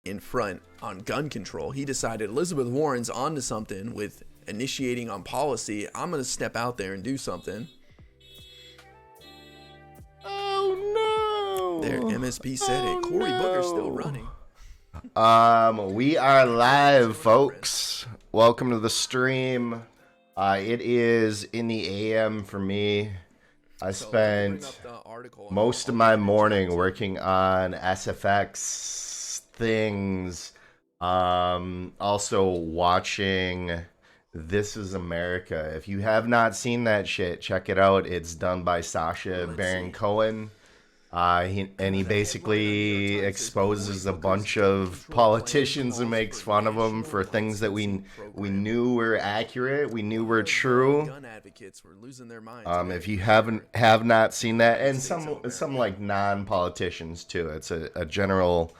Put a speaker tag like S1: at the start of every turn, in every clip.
S1: in front on gun control. He decided Elizabeth Warren's onto something with initiating on policy. I'm going to step out there and do something.
S2: Oh no!
S1: There, MSP said it. Cory Booker's still running.
S2: We are live, folks. Welcome to the stream. It is in the AM for me. I spent most of my morning working on SFX things. Also watching This Is America. If you have not seen that shit, check it out. It's done by Sacha Baron Cohen. He basically exposes a bunch of politicians and makes fun of them for things that we knew were accurate, we knew were true. If you have not seen that, and some like non-politicians too, it's a general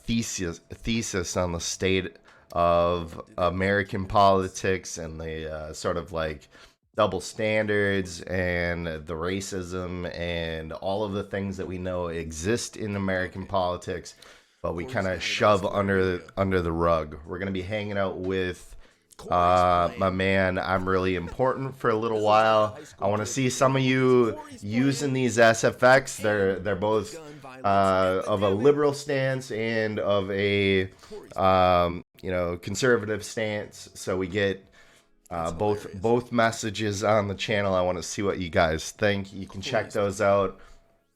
S2: thesis on the state of American politics and the sort of like double standards and the racism and all of the things that we know exist in American politics, but we kind of shove under the rug. We're gonna be hanging out with my man I'm Really Important for a little while. I want to see some of you using these SFX. They're both of a liberal stance and of a conservative stance, so we get both messages on the channel. I want to see what you guys think. You can check those out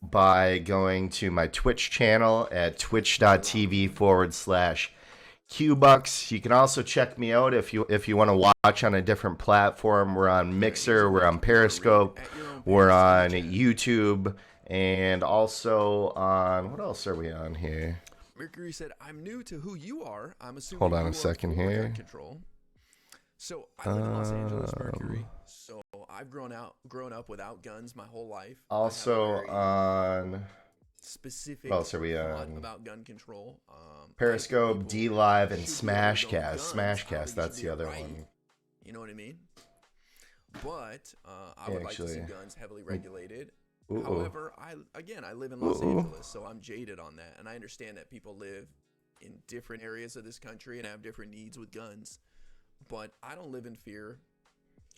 S2: by going to my Twitch channel at twitch.tv/QBucks. You can also check me out if you want to watch on a different platform. We're on Mixer, we're on Periscope, we're on YouTube, and also on, what else are we on here?
S1: Mercury said, "I'm new to who you are. I'm assuming."
S2: Hold on a second here.
S1: Control. So I live in Los Angeles, Mercury. So I've grown up without guns my whole life.
S2: Also on
S1: specific
S2: what else are we on?
S1: About gun control.
S2: Periscope, D Live, and Smashcast. Smashcast, that's the other one.
S1: You know what I mean? But I would like to see guns heavily regulated. However, I live in Los Angeles, so I'm jaded on that, and I understand that people live in different areas of this country and have different needs with guns. But I don't live in fear,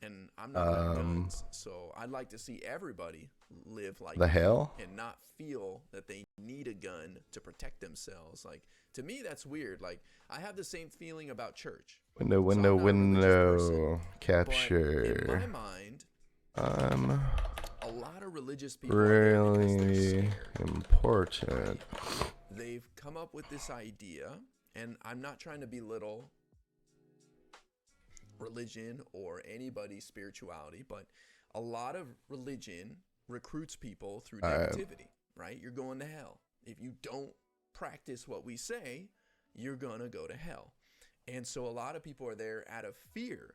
S1: and I'm not about guns. So I'd like to see everybody live like
S2: the hell
S1: and not feel that they need a gun to protect themselves. Like, to me, that's weird. Like, I have the same feeling about church.
S2: Window capture.
S1: But in my mind, a lot of religious people
S2: really important.
S1: They've come up with this idea, and I'm not trying to belittle religion or anybody's spirituality, but a lot of religion recruits people through negativity, right? You're going to hell. If you don't practice what we say, you're gonna go to hell. And so a lot of people are there out of fear,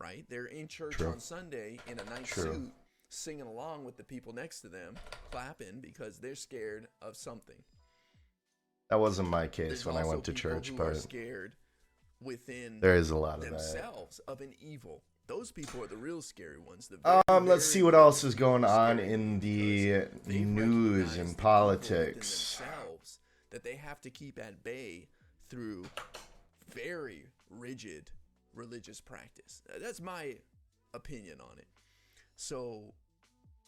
S1: right? They're in church on Sunday in a nice suit, singing along with the people next to them, clapping because they're scared of something.
S2: That wasn't my case when I went to church, but
S1: scared within
S2: there is a lot of
S1: themselves of an evil. Those people are the real scary ones.
S2: Let's see what else is going on in the news and politics.
S1: That they have to keep at bay through very rigid religious practice. That's my opinion on it. So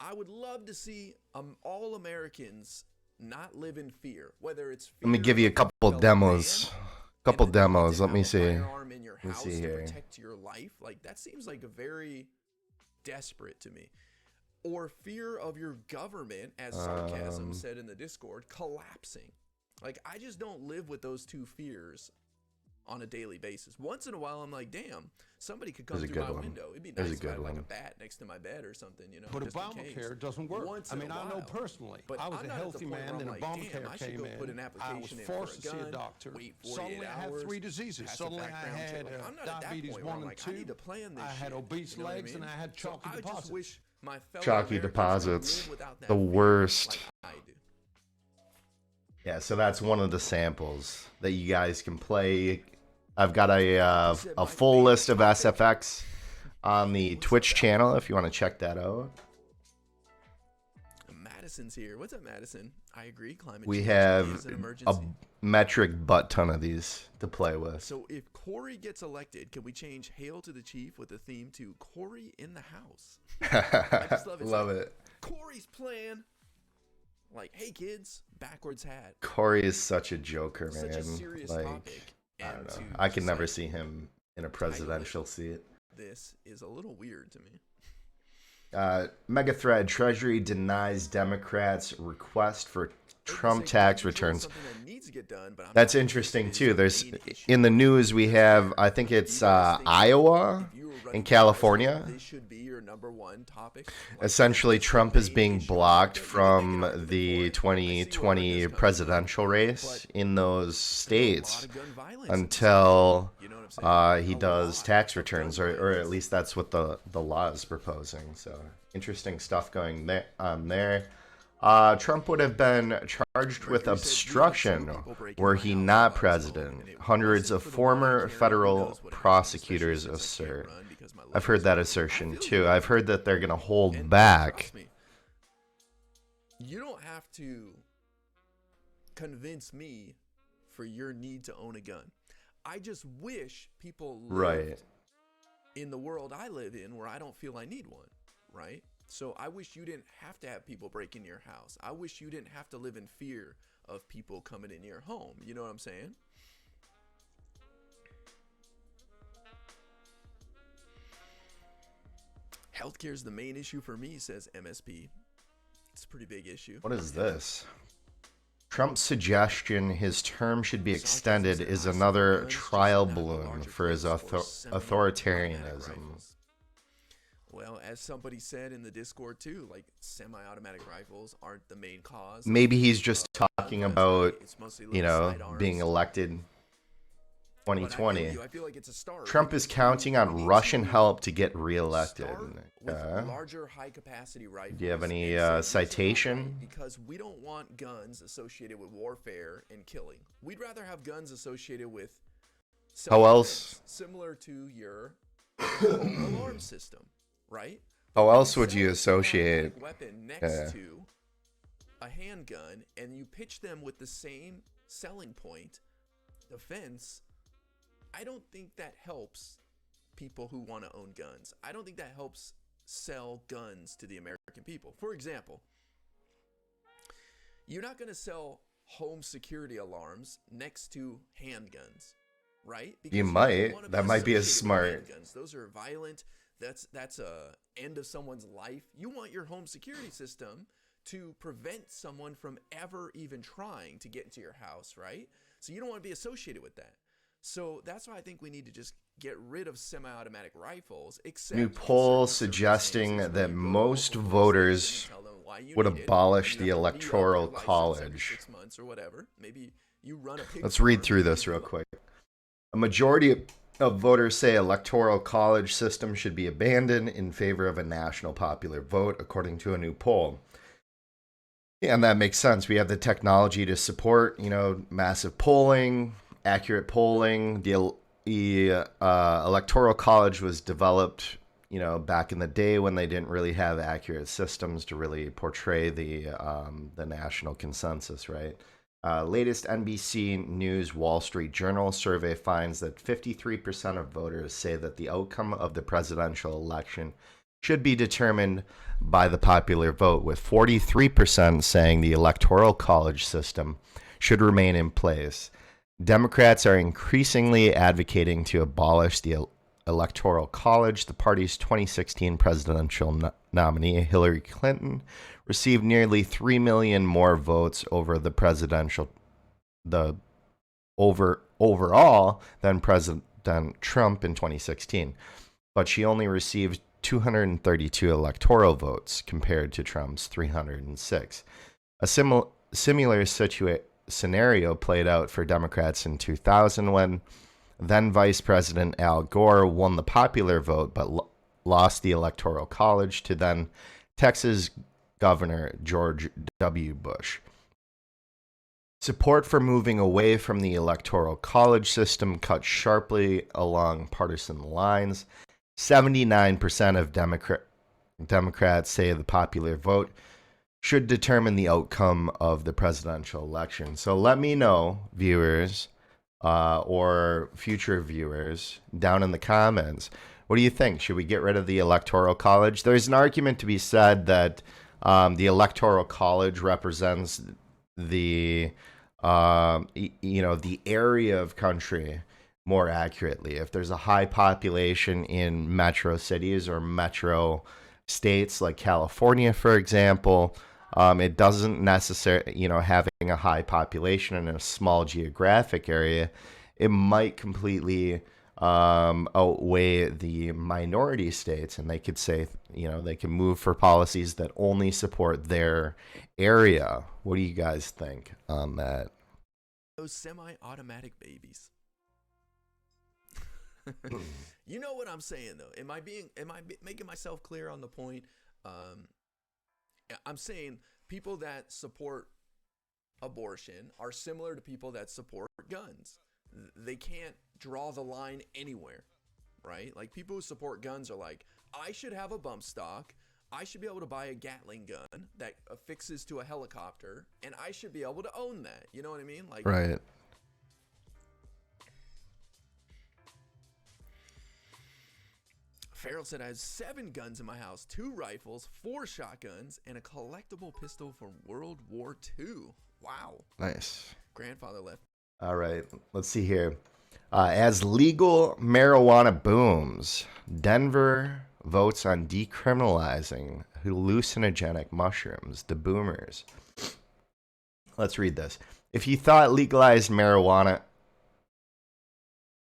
S1: I would love to see all Americans not live in fear, whether it's fear.
S2: Let me give you a couple demos. Let me see.
S1: Let me see here. To protect your life, like that seems like a very desperate to me. Or fear of your government, as Sarcasm said in the Discord, collapsing. Like, I just don't live with those two fears on a daily basis. Once in a while, I'm like, damn, somebody could come through my window. It'd be nice if I had like a bat next to my bed or something, you know.
S3: But Obamacare doesn't work. I mean, I know personally.
S1: But
S3: I was a healthy man, and Obamacare came in. I was forced to see a doctor. Suddenly, I had 3 diseases. Suddenly, I had diabetes 1 and 2. I had obese legs, and I had chalky deposits.
S2: Chalky deposits, the worst. Yeah, so that's one of the samples that you guys can play. I've got a full list of SFX on the Twitch channel if you want to check that out.
S1: Madison's here. What's up, Madison? I agree. Climate
S2: we
S1: change
S2: have
S1: is an emergency.
S2: a metric butt ton of these to play with.
S1: So if Corey gets elected, can we change "Hail to the Chief" with the theme to "Corey in the House"? I just love it.
S2: Love it.
S1: Corey's plan. Like, hey kids, backwards hat.
S2: Corey is such a joker, man.
S1: Such a serious topic.
S2: I don't know. I can never see him in a presidential seat.
S1: This is a little weird to me.
S2: Mega thread: Treasury denies Democrats' request for Trump tax returns. That's interesting too. There's in the news we have, I think it's Iowa and California. Essentially, Trump is being blocked from the 2020 presidential race in those states until he does tax returns, or at least that's what the law is proposing. So interesting stuff going there. Trump would have been charged with obstruction were he not president. Hundreds of former federal prosecutors assert. I've heard that assertion too. I've heard that they're going to hold back.
S1: You don't have to convince me for your need to own a gun. I just wish people lived in the world I live in where I don't feel I need one, right? So I wish you didn't have to have people break into your house. I wish you didn't have to live in fear of people coming in your home. You know what I'm saying? Healthcare is the main issue for me, says MSP. It's a pretty big issue.
S2: What is this? Trump's suggestion his term should be extended is another trial balloon for his authoritarianism.
S1: Well, as somebody said in the Discord too, like semi-automatic rifles aren't the main cause.
S2: Maybe he's just talking about, being elected 2020.
S1: I feel like it's a start.
S2: Trump is counting on Russian help to get reelected.
S1: Larger high-capacity rifles.
S2: Do you have any citation?
S1: Because we don't want guns associated with warfare and killing. We'd rather have guns associated with
S2: how else?
S1: Similar to your alarm system, right?
S2: How else would you associate
S1: a weapon next to a handgun, and you pitch them with the same selling point, defense? I don't think that helps people who want to own guns. I don't think that helps sell guns to the American people. For example, you're not going to sell home security alarms next to handguns, right? Because
S2: you might. That might be as smart.
S1: Handguns. Those are violent. That's a end of someone's life. You want your home security system to prevent someone from ever even trying to get into your house, right? So you don't want to be associated with that. So that's why I think we need to just get rid of semi-automatic rifles.
S2: New poll suggesting that most voters would abolish the Electoral College.
S1: 6 months or whatever. Maybe you run a pig
S2: Let's read through this real quick. A majority of voters say Electoral College system should be abandoned in favor of a national popular vote, according to a new poll. Yeah, and that makes sense. We have the technology to support, massive polling, accurate polling. The Electoral College was developed, back in the day when they didn't really have accurate systems to really portray the national consensus, right? Latest NBC News Wall Street Journal survey finds that 53% of voters say that the outcome of the presidential election should be determined by the popular vote, with 43% saying the Electoral College system should remain in place. Democrats are increasingly advocating to abolish the Electoral College. The party's 2016 presidential nominee, Hillary Clinton, received nearly 3 million more votes overall than President Trump in 2016, but she only received 232 electoral votes compared to Trump's 306. A similar scenario played out for Democrats in 2000 when then Vice President Al Gore won the popular vote but lost the Electoral College to then Texas Governor George W. Bush. Support for moving away from the Electoral College system cut sharply along partisan lines. 79% of Democrats say the popular vote should determine the outcome of the presidential election. So let me know, viewers, or future viewers, down in the comments. What do you think? Should we get rid of the Electoral College? There's an argument to be said that the Electoral College represents the the area of country more accurately. If there's a high population in metro cities or metro states like California, for example, it doesn't necessarily, having a high population in a small geographic area, it might completely outweigh the minority states, and they could say, they can move for policies that only support their area. What do you guys think on that?
S1: Those semi-automatic babies. You know what I'm saying, though? Am I making myself clear on the point? I'm saying people that support abortion are similar to people that support guns. They can't draw the line anywhere, right? Like, people who support guns are like, I should have a bump stock. I should be able to buy a Gatling gun that affixes to a helicopter, and I should be able to own that. You know what I mean? Like,
S2: right.
S1: Farrell said, I have 7 guns in my house, 2 rifles, 4 shotguns, and a collectible pistol from World War II. Wow.
S2: Nice.
S1: Grandfather left.
S2: All right. Let's see here. As legal marijuana booms, Denver votes on decriminalizing hallucinogenic mushrooms, the boomers. Let's read this. If you thought legalized marijuana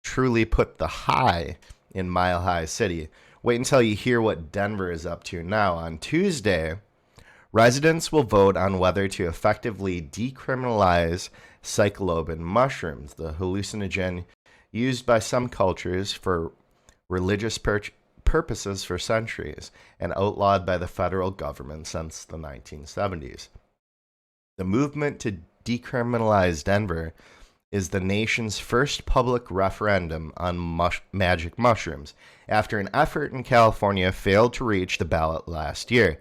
S2: truly put the high in Mile High City, wait until you hear what Denver is up to now. On Tuesday, residents will vote on whether to effectively decriminalize psilocybin mushrooms, the hallucinogen used by some cultures for religious purposes for centuries and outlawed by the federal government since the 1970s. The movement to decriminalize Denver is the nation's first public referendum on magic mushrooms, after an effort in California failed to reach the ballot last year.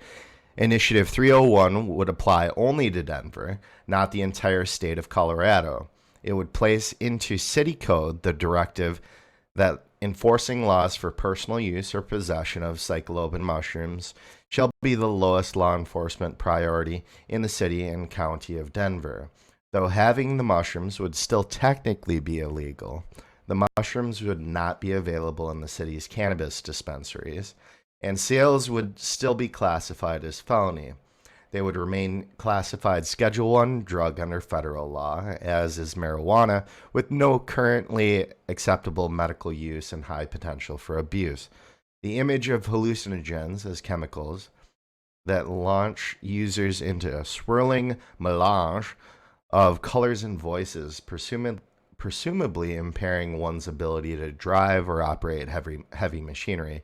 S2: Initiative 301 would apply only to Denver, not the entire state of Colorado. It would place into city code the directive that enforcing laws for personal use or possession of psilocybin mushrooms shall be the lowest law enforcement priority in the city and county of Denver. Though having the mushrooms would still technically be illegal, the mushrooms would not be available in the city's cannabis dispensaries, and sales would still be classified as felony. They would remain classified Schedule 1 drug under federal law, as is marijuana, with no currently acceptable medical use and high potential for abuse. The image of hallucinogens as chemicals that launch users into a swirling melange of colors and voices, presumably impairing one's ability to drive or operate heavy machinery,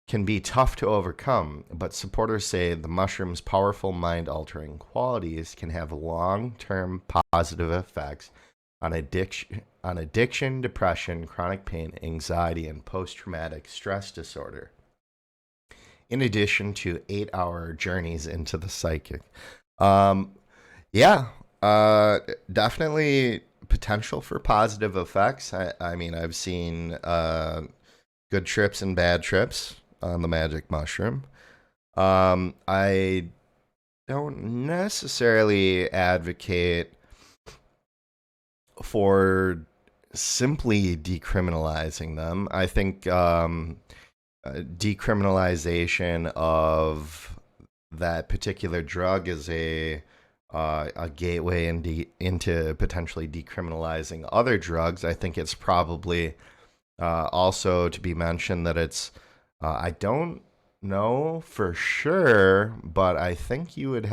S2: can be tough to overcome, but supporters say the mushroom's powerful mind-altering qualities can have long-term positive effects on addiction, depression, chronic pain, anxiety, and post-traumatic stress disorder, in addition to 8-hour journeys into the psychic. Definitely potential for positive effects. I mean, I've seen good trips and bad trips on the magic mushroom. I don't necessarily advocate for simply decriminalizing them. I think decriminalization of that particular drug is a gateway into potentially decriminalizing other drugs. I think it's probably also to be mentioned that it's, I don't know for sure, but I think it would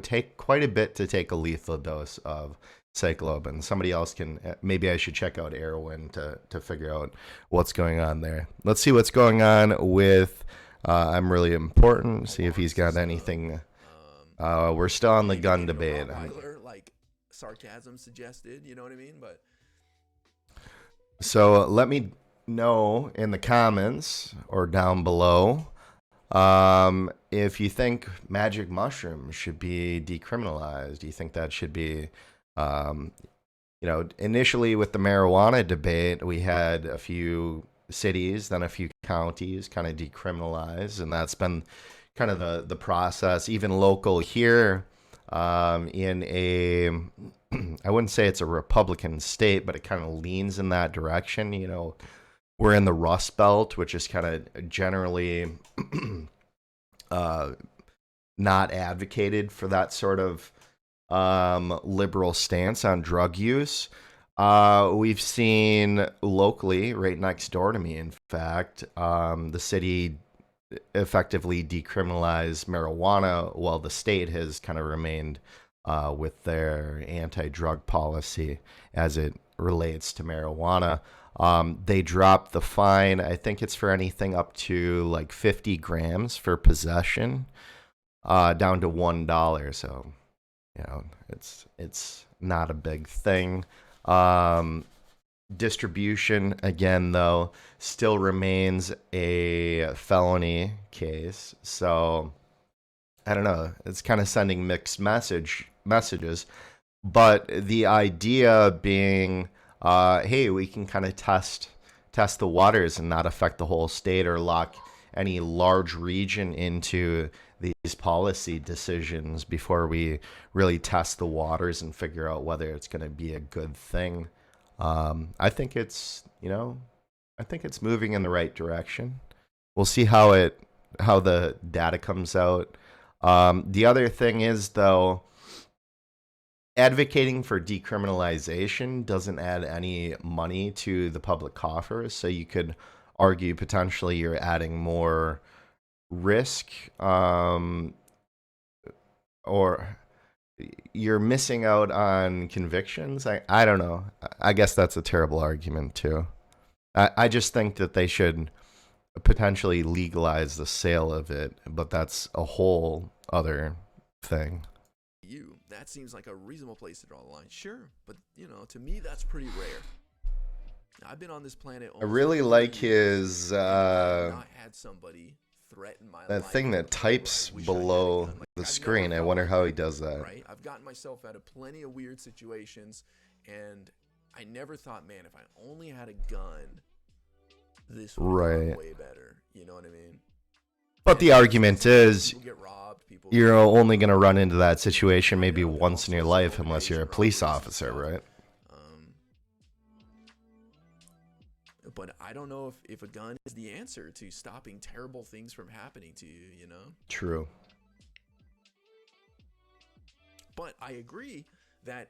S2: take quite a bit to take a lethal dose of psilocybin. Somebody else can, maybe I should check out Erwin to figure out what's going on there. Let's see what's going on with I'm Really Important, see if he's got anything. We're still on the gun debate.
S1: Like sarcasm suggested, you know what I mean? But
S2: so let me know in the comments or down below If you think magic mushrooms should be decriminalized, do you think that should be, initially with the marijuana debate, we had a few cities, then a few counties kind of decriminalized, and that's been kind of the process, even local here, in a, I wouldn't say it's a Republican state, but it kind of leans in that direction. We're in the Rust Belt, which is kind of generally not advocated for that sort of liberal stance on drug use. We've seen locally, right next door to me, in fact, the city effectively decriminalize marijuana while the state has kind of remained with their anti-drug policy as it relates to marijuana. They dropped the fine. I think it's for anything up to like 50 grams for possession, down to $1. So, it's not a big thing. Distribution, again, though, still remains a felony case. So, I don't know. It's kind of sending mixed messages. But the idea being, hey, we can kind of test the waters and not affect the whole state or lock any large region into these policy decisions before we really test the waters and figure out whether it's going to be a good thing. I think it's moving in the right direction. We'll see how the data comes out. The other thing is, though, advocating for decriminalization doesn't add any money to the public coffers. So you could argue potentially you're adding more risk, or you're missing out on convictions. I don't know. I guess that's a terrible argument too. I just think that they should potentially legalize the sale of it, but that's a whole other thing.
S1: That seems like a reasonable place to draw the line. Sure, but to me that's pretty rare. I've been on this planet.
S2: I really like his
S1: not had somebody threaten my
S2: that
S1: life
S2: thing that types below the screen. I wonder how he does that.
S1: Right, I've gotten myself out of plenty of weird situations, and I never thought, man, if I only had a gun, this would be way better. You know what I mean?
S2: But the argument is, you're only going to run into that situation maybe once in your life unless you're a police officer, right?
S1: But I don't know if a gun is the answer to stopping terrible things from happening to you,
S2: True.
S1: But I agree that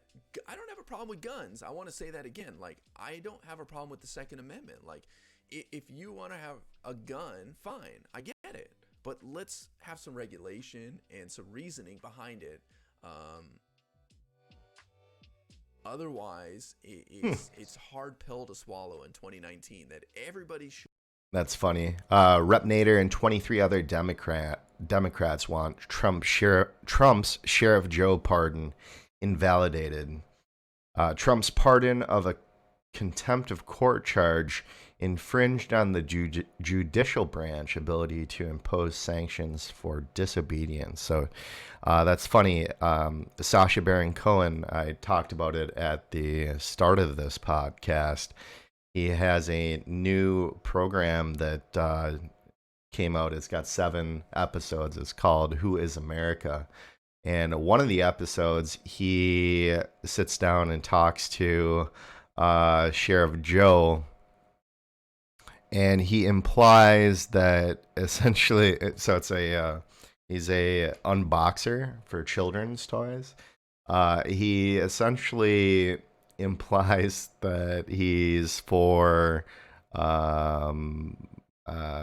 S1: I don't have a problem with guns. I want to say that again. Like, I don't have a problem with the Second Amendment. Like, if you want to have a gun, fine. I get it. But let's have some regulation and some reasoning behind it. Otherwise, it's a hard pill to swallow in 2019 that everybody should.
S2: That's funny. Rep Nader and 23 other Democrats want Trump's Sheriff Joe pardon invalidated. Trump's pardon of a contempt of court charge infringed on the judicial branch ability to impose sanctions for disobedience. So that's funny. Sacha Baron Cohen, I talked about it at the start of this podcast. He has a new program that came out. It's got 7 episodes. It's called Who is America? And one of the episodes, he sits down and talks to Sheriff Joe, and he implies that essentially, so it's he's a unboxer for children's toys. He essentially implies that he's for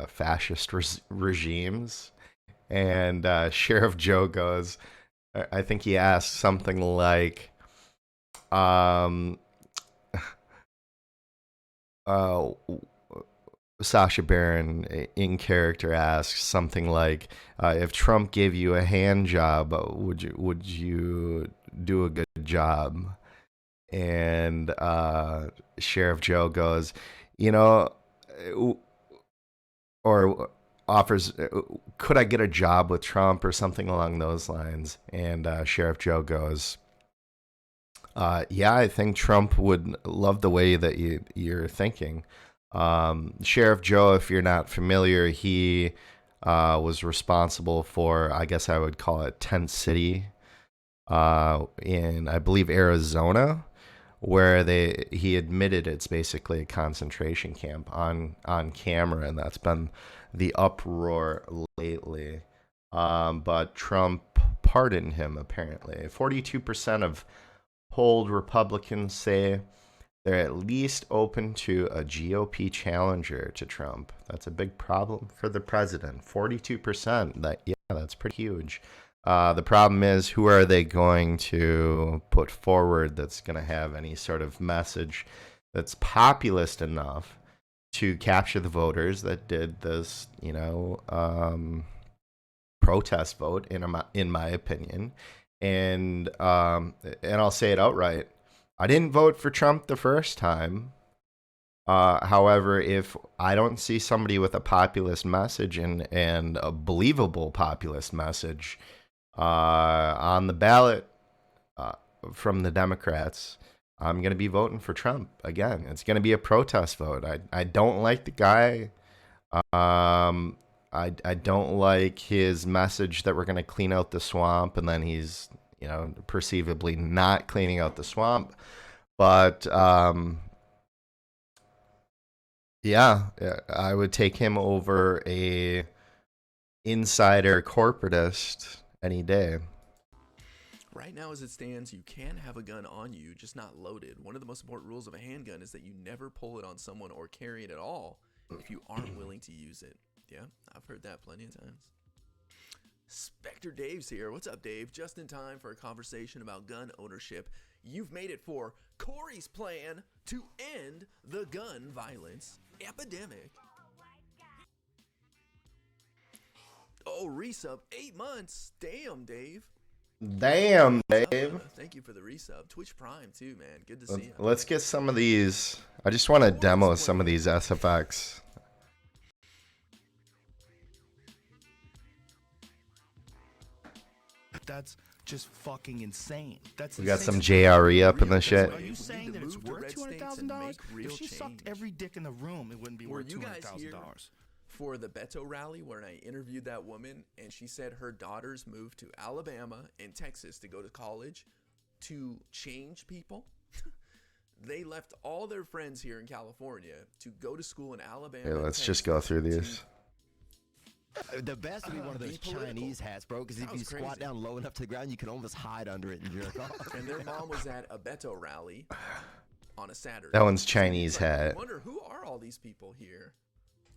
S2: fascist regimes, and Sheriff Joe goes, I think he asked something like, Sacha Baron in character asks something like, if Trump gave you a hand job, would you do a good job? And Sheriff Joe goes, or offers, could I get a job with Trump or something along those lines? And Sheriff Joe goes, yeah, I think Trump would love the way that you're thinking. Sheriff Joe, if you're not familiar, he was responsible for, I guess I would call it Tent City in, I believe, Arizona, where he admitted it's basically a concentration camp on camera, and that's been the uproar lately. But Trump pardoned him, apparently. 42% of polled Republicans say they're at least open to a GOP challenger to Trump. That's a big problem for the president. 42%. That's pretty huge. The problem is, who are they going to put forward that's going to have any sort of message that's populist enough to capture the voters that did this, protest vote, in my opinion. And I'll say it outright. I didn't vote for Trump the first time. However, if I don't see somebody with a populist message and a believable populist message on the ballot from the Democrats, I'm going to be voting for Trump again. It's going to be a protest vote. I don't like the guy. I don't like his message that we're going to clean out the swamp, and then he's, perceivably not cleaning out the swamp. But yeah, I would take him over a insider corporatist any day.
S1: Right now, as it stands, you can have a gun on you, just not loaded. One of the most important rules of a handgun is that you never pull it on someone or carry it at all if you aren't willing to use it. Yeah, I've heard that plenty of times. Spectre Dave's here. What's up, Dave? Just in time for a conversation about gun ownership. You've made it for Corey's plan to end the gun violence epidemic. Oh, resub, 8 months. Damn, Dave.
S2: Damn, Dave.
S1: Thank you for the resub. Twitch Prime, too, man. Good to see you.
S2: Let's get some of these. I just want to demo some of these SFX.
S4: That's just fucking insane.
S2: We got some JRE up in the shit.
S4: Are you saying that it's worth $200,000? If she sucked every dick in the room, it wouldn't be worth $200,000.
S1: For the Beto rally, where I interviewed that woman, and she said her daughters moved to Alabama and Texas to go to college to change people. They left all their friends here in California to go to school in Alabama.
S2: Yeah, let's just go through these.
S5: The best would be one of those Chinese hats, bro, because if you squat down low enough to the ground, you can almost hide under it and jerk off.
S1: And their mom was at a Beto rally on a Saturday.
S2: That one's Chinese hat.
S1: I wonder, who are all these people here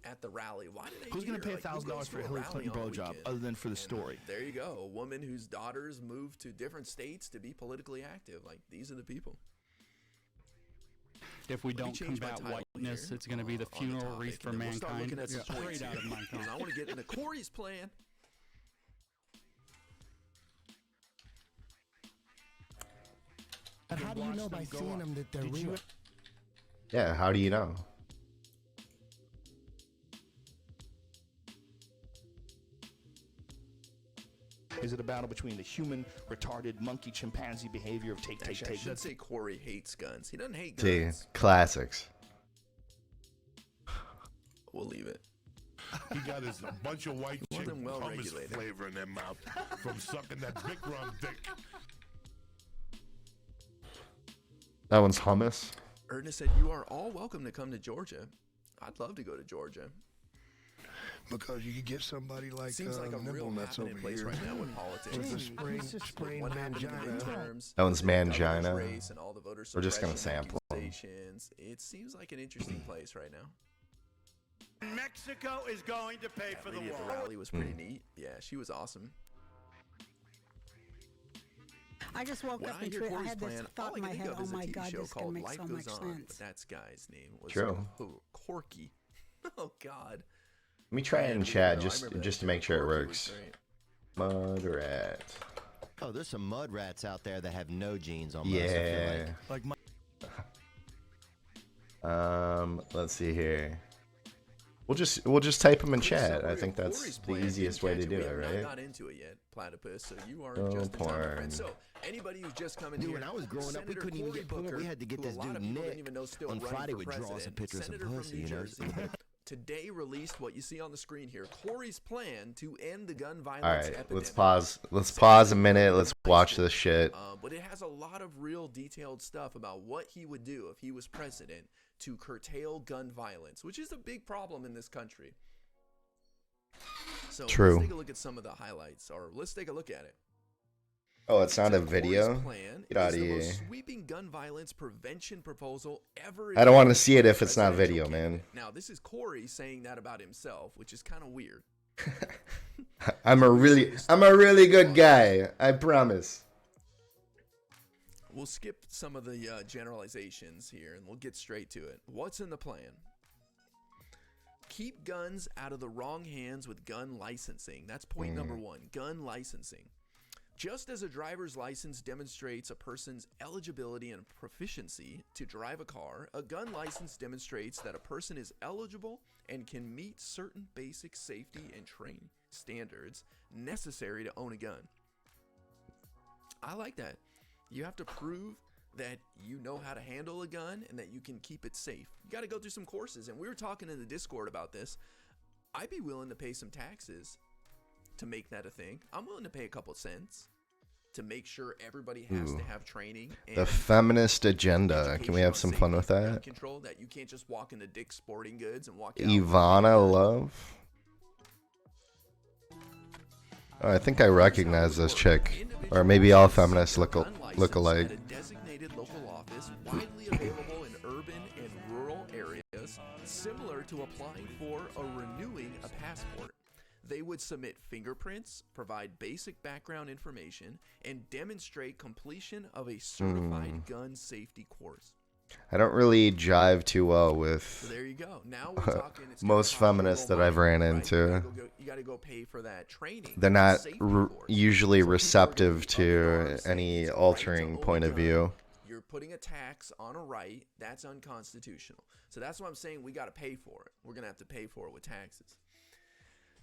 S1: at the rally? Why did they?
S4: Who's going to pay $1,000 for a Hillary Clinton blowjob other than for the story?
S1: There you go. A woman whose daughters moved to different states to be politically active. Like, these are the people.
S6: If we don't combat whiteness, it's going to be the funeral wreath for mankind. Straight out of Mein Kampf.
S1: I want to get into Corey's plan.
S7: And how do you know by seeing them that they're real?
S2: Yeah, how do you know?
S4: Is it a battle between the human, retarded, monkey, chimpanzee behavior of take?
S1: I should say Corey hates guns. He doesn't hate
S2: guns. See, classics.
S1: We'll leave it.
S8: He got his a bunch of white chick hummus flavor in their mouth from sucking that Bikram dick.
S2: That one's hummus.
S1: Ernest said, "You are all welcome to come to Georgia. I'd love to go to Georgia."
S7: Because you could get somebody like
S1: seems like a real happening place right now with politics.
S7: With the spring mangina.
S2: That one's mangina. We're just gonna sample them.
S1: It seems like an interesting place right now.
S9: Mexico is going to pay for the wall.
S1: The rally was pretty neat. Yeah, she was awesome.
S10: I just woke up and I had this thought in my head. Oh my God, this can make so much sense.
S1: That guy's name was Corky. Oh God.
S2: Let me try it in chat just to make sure it works. Mud rat.
S5: Oh, there's some mud rats out there that have no genes on.
S2: Yeah. Let's see here. We'll just type them in chat. I think that's the easiest way to do it, right?
S1: Not into it yet, Platypus. So you are just the time, my friend. So anybody who's just coming here,
S5: when I was growing up, we couldn't even get porn. We had to get this dude Nick on Friday would draw us a picture of some pussy, you know.
S1: Today released what you see on the screen here. Corey's plan to end the gun violence
S2: epidemic.
S1: All right,
S2: let's pause. Let's pause a minute. Let's watch this shit.
S1: But it has a lot of real detailed stuff about what he would do if he was president to curtail gun violence, which is a big problem in this country. So
S2: True.
S1: Let's take a look at some of the highlights, or let's take a look at it.
S2: Oh, it's not a video? Get out of
S1: The
S2: here.
S1: most sweeping gun violence prevention proposal ever.
S2: I don't want to see it if it's not video, man.
S1: Now, this is Corey saying that about himself, which is kind of weird.
S2: I'm a really good guy. I promise.
S1: We'll skip some of the generalizations here, and we'll get straight to it. What's in the plan? Keep guns out of the wrong hands with gun licensing. That's point number one, gun licensing. Just as a driver's license demonstrates a person's eligibility and proficiency to drive a car, a gun license demonstrates that a person is eligible and can meet certain basic safety and training standards necessary to own a gun. I like that. You have to prove that you know how to handle a gun and that you can keep it safe. You got to go through some courses, and we were talking in the Discord about this. I'd be willing to pay some taxes to make that a thing. I'm willing to pay a couple cents to make sure everybody has to have training. And
S2: the feminist agenda. Can we have some fun with that?
S1: Control that you can't just walk into Dick's Sporting Goods and walk out.
S2: Ivana Love. Oh, I think I recognize this chick, or maybe all feminists look alike.
S1: At a designated local office, widely available in urban and rural areas, similar to applying for or renewing a passport. They would submit fingerprints, provide basic background information, and demonstrate completion of a certified gun safety course.
S2: I don't really jive too well with
S1: So there you go. Now we're talking.
S2: most feminists that I've ran into.
S1: You got to go pay for that training.
S2: They're not usually receptive to any altering point of view.
S1: You're putting a tax on a right. That's unconstitutional. So that's why I'm saying we got to pay for it. We're going to have to pay for it with taxes.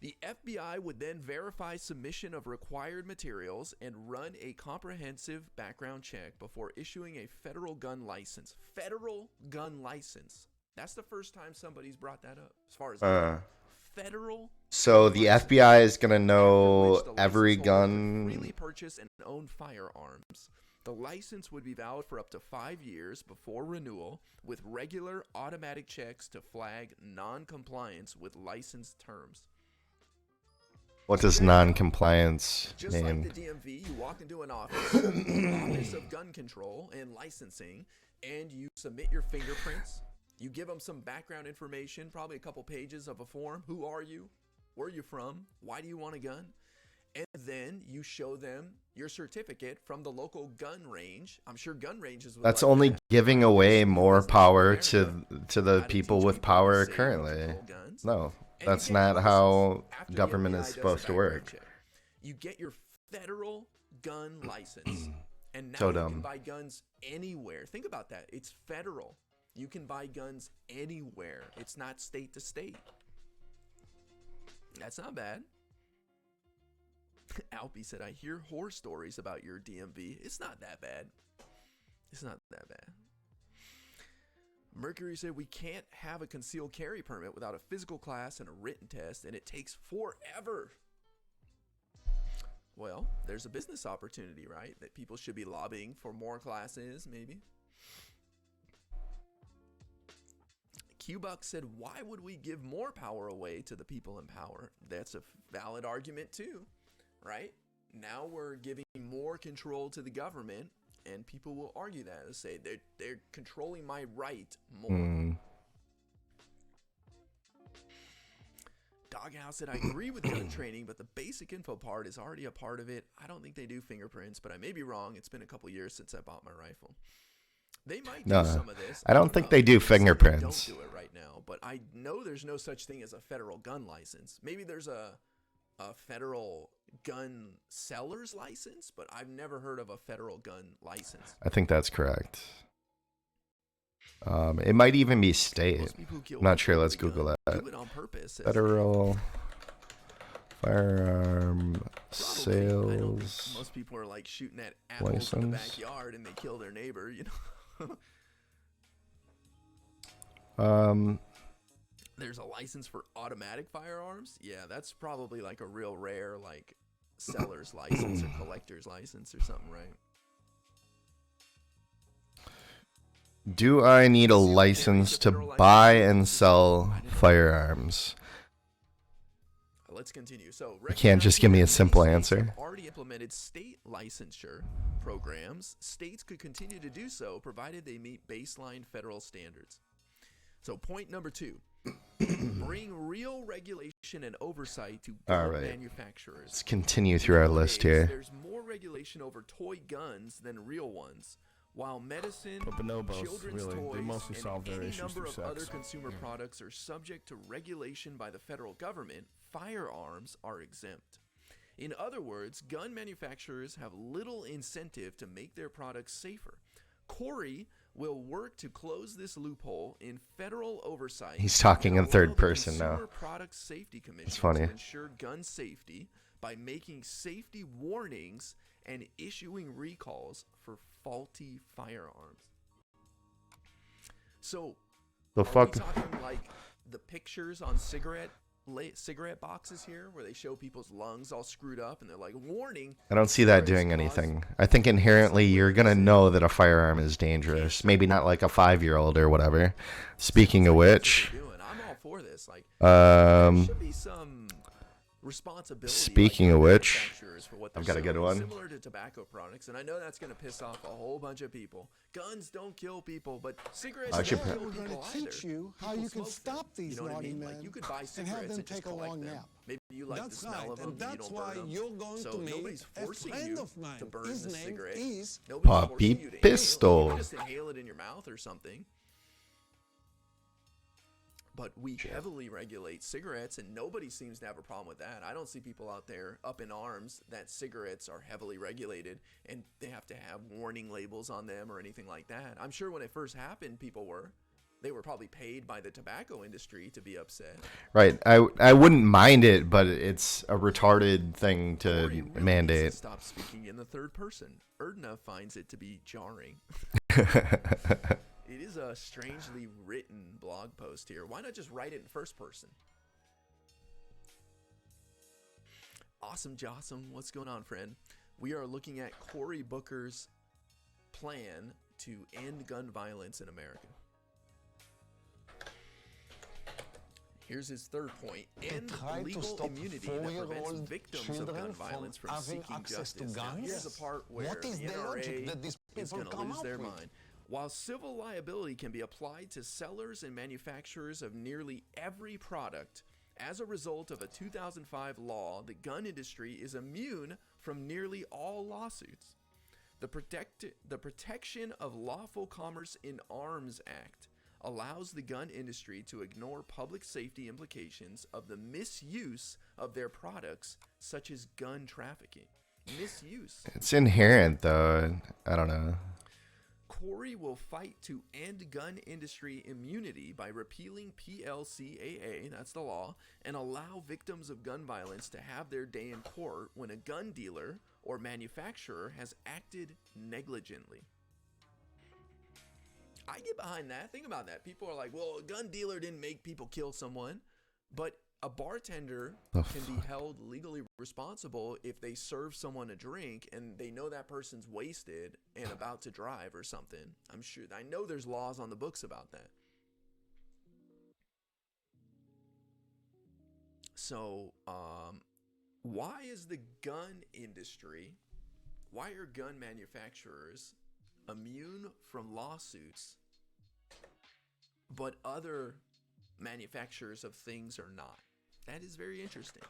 S1: The FBI would then verify submission of required materials and run a comprehensive background check before issuing a federal gun license. Federal gun license. That's the first time somebody's brought that up, as far as I know. Federal.
S2: So the FBI is gonna know every gun.
S1: Freely purchase and own firearms. The license would be valid for up to 5 years before renewal, with regular automatic checks to flag non-compliance with license terms.
S2: What does non-compliance
S1: Just
S2: mean?
S1: like the DMV, you walk into an office of gun control and licensing, and you submit your fingerprints. You give them some background information, probably a couple pages of a form. Who are you? Where are you from? Why do you want a gun? And then you show them your certificate from the local gun range. I'm sure gun ranges.
S2: That's only giving away more power to the people with power currently. No. That's not how government is supposed to work.
S1: You get your federal gun license, and now
S2: So
S1: you
S2: dumb.
S1: can buy guns anywhere. Think about that. It's federal. You can buy guns anywhere. It's not state to state. That's not bad. Alpy said, I hear horror stories about your DMV. It's not that bad. It's not that bad. Mercury said, we can't have a concealed carry permit without a physical class and a written test, and it takes forever. Well, there's a business opportunity, right? That people should be lobbying for more classes, maybe. Q-Buck said, why would we give more power away to the people in power? That's a valid argument too, right? Now we're giving more control to the government, and people will argue that and say they're controlling my right more. Doghouse said, I agree with gun training, but the basic info part is already a part of it. I don't think they do fingerprints, but I may be wrong. It's been a couple years since I bought my rifle. They might do some of this.
S2: I don't think they do fingerprints.
S1: They don't do it right now, but I know there's no such thing as a federal gun license. Maybe there's a federal gun seller's license, but I've never heard of a federal gun license.
S2: I think that's correct. It might even be state. Not sure. Let's Google that. Federal firearm sales.
S1: Most people are like shooting at apples in the backyard and they kill their neighbor, you know. There's a license for automatic firearms. Yeah, that's probably like a real rare like seller's license or collector's license or something, right?
S2: Do I need a license to buy and sell firearms?
S1: Let's continue. So
S2: you can't just give me a simple answer.
S1: Already implemented state licensure programs. States could continue to do so provided they meet baseline federal standards. So point number 2, bring real regulation and oversight to gun manufacturers.
S2: Let's continue through our list here.
S1: There's more regulation over toy guns than real ones. While medicine, children's toys, and any number of other consumer products are subject to regulation by the federal government, firearms are exempt. In other words, gun manufacturers have little incentive to make their products safer. Corey will work to close this loophole in federal oversight.
S2: He's talking in third person now.
S1: Product Safety Commission
S2: it's funny.
S1: To ensure gun safety by making safety warnings and issuing recalls for faulty firearms. So,
S2: the fuck?
S1: Are we talking like the pictures on cigarette boxes here, where they show people's lungs all screwed up, and they're like, "Warning."
S2: I don't see that doing anything. I think inherently you're gonna know that a firearm is dangerous. Maybe not like a 5-year-old or whatever. Speaking of which,
S1: I'm all for this. Like, there should be some responsibility.
S2: Speaking of which, I've got a good one.
S1: Similar to tobacco products, and I know that's going to piss off a whole bunch of people. Guns don't kill people, but cigarettes don't kill people either.
S11: We're going to teach you how you can stop these naughty men
S1: like you could buy
S11: and have them
S1: and
S11: take a long nap.
S1: Maybe you like the smell of them,
S11: and that's why you're going to meet a friend of mine.
S1: To burn the cigarette.
S2: Poppy Pistol.
S1: You can just inhale it in your mouth or something. But we heavily regulate cigarettes, and nobody seems to have a problem with that. I don't see people out there up in arms that cigarettes are heavily regulated and they have to have warning labels on them or anything like that. I'm sure when it first happened, they were probably paid by the tobacco industry to be upset.
S2: Right. I wouldn't mind it, but it's a retarded thing to mandate.
S1: Stop speaking in the third person. Erdna finds it to be jarring. It is a strangely written blog post here. Why not just write it in first person? Awesome Jossum, what's going on, friend? We are looking at Cory Booker's plan to end gun violence in America. Here's his third point. End legal immunity that prevents victims of gun violence from seeking justice. Now, here's the part where the NRA is going to lose their mind. While civil liability can be applied to sellers and manufacturers of nearly every product, as a result of a 2005 law, the gun industry is immune from nearly all lawsuits. The Protection of Lawful Commerce in Arms Act allows the gun industry to ignore public safety implications of the misuse of their products, such as gun trafficking. Misuse.
S2: It's inherent, though. I don't know.
S1: Cory will fight to end gun industry immunity by repealing PLCAA, that's the law, and allow victims of gun violence to have their day in court when a gun dealer or manufacturer has acted negligently. I get behind that. Think about that. People are like, well, a gun dealer didn't make people kill someone, but a bartender can be held legally responsible if they serve someone a drink and they know that person's wasted and about to drive or something. I know there's laws on the books about that. So, why is the gun industry, why are gun manufacturers immune from lawsuits, but other manufacturers of things are not? That is very interesting.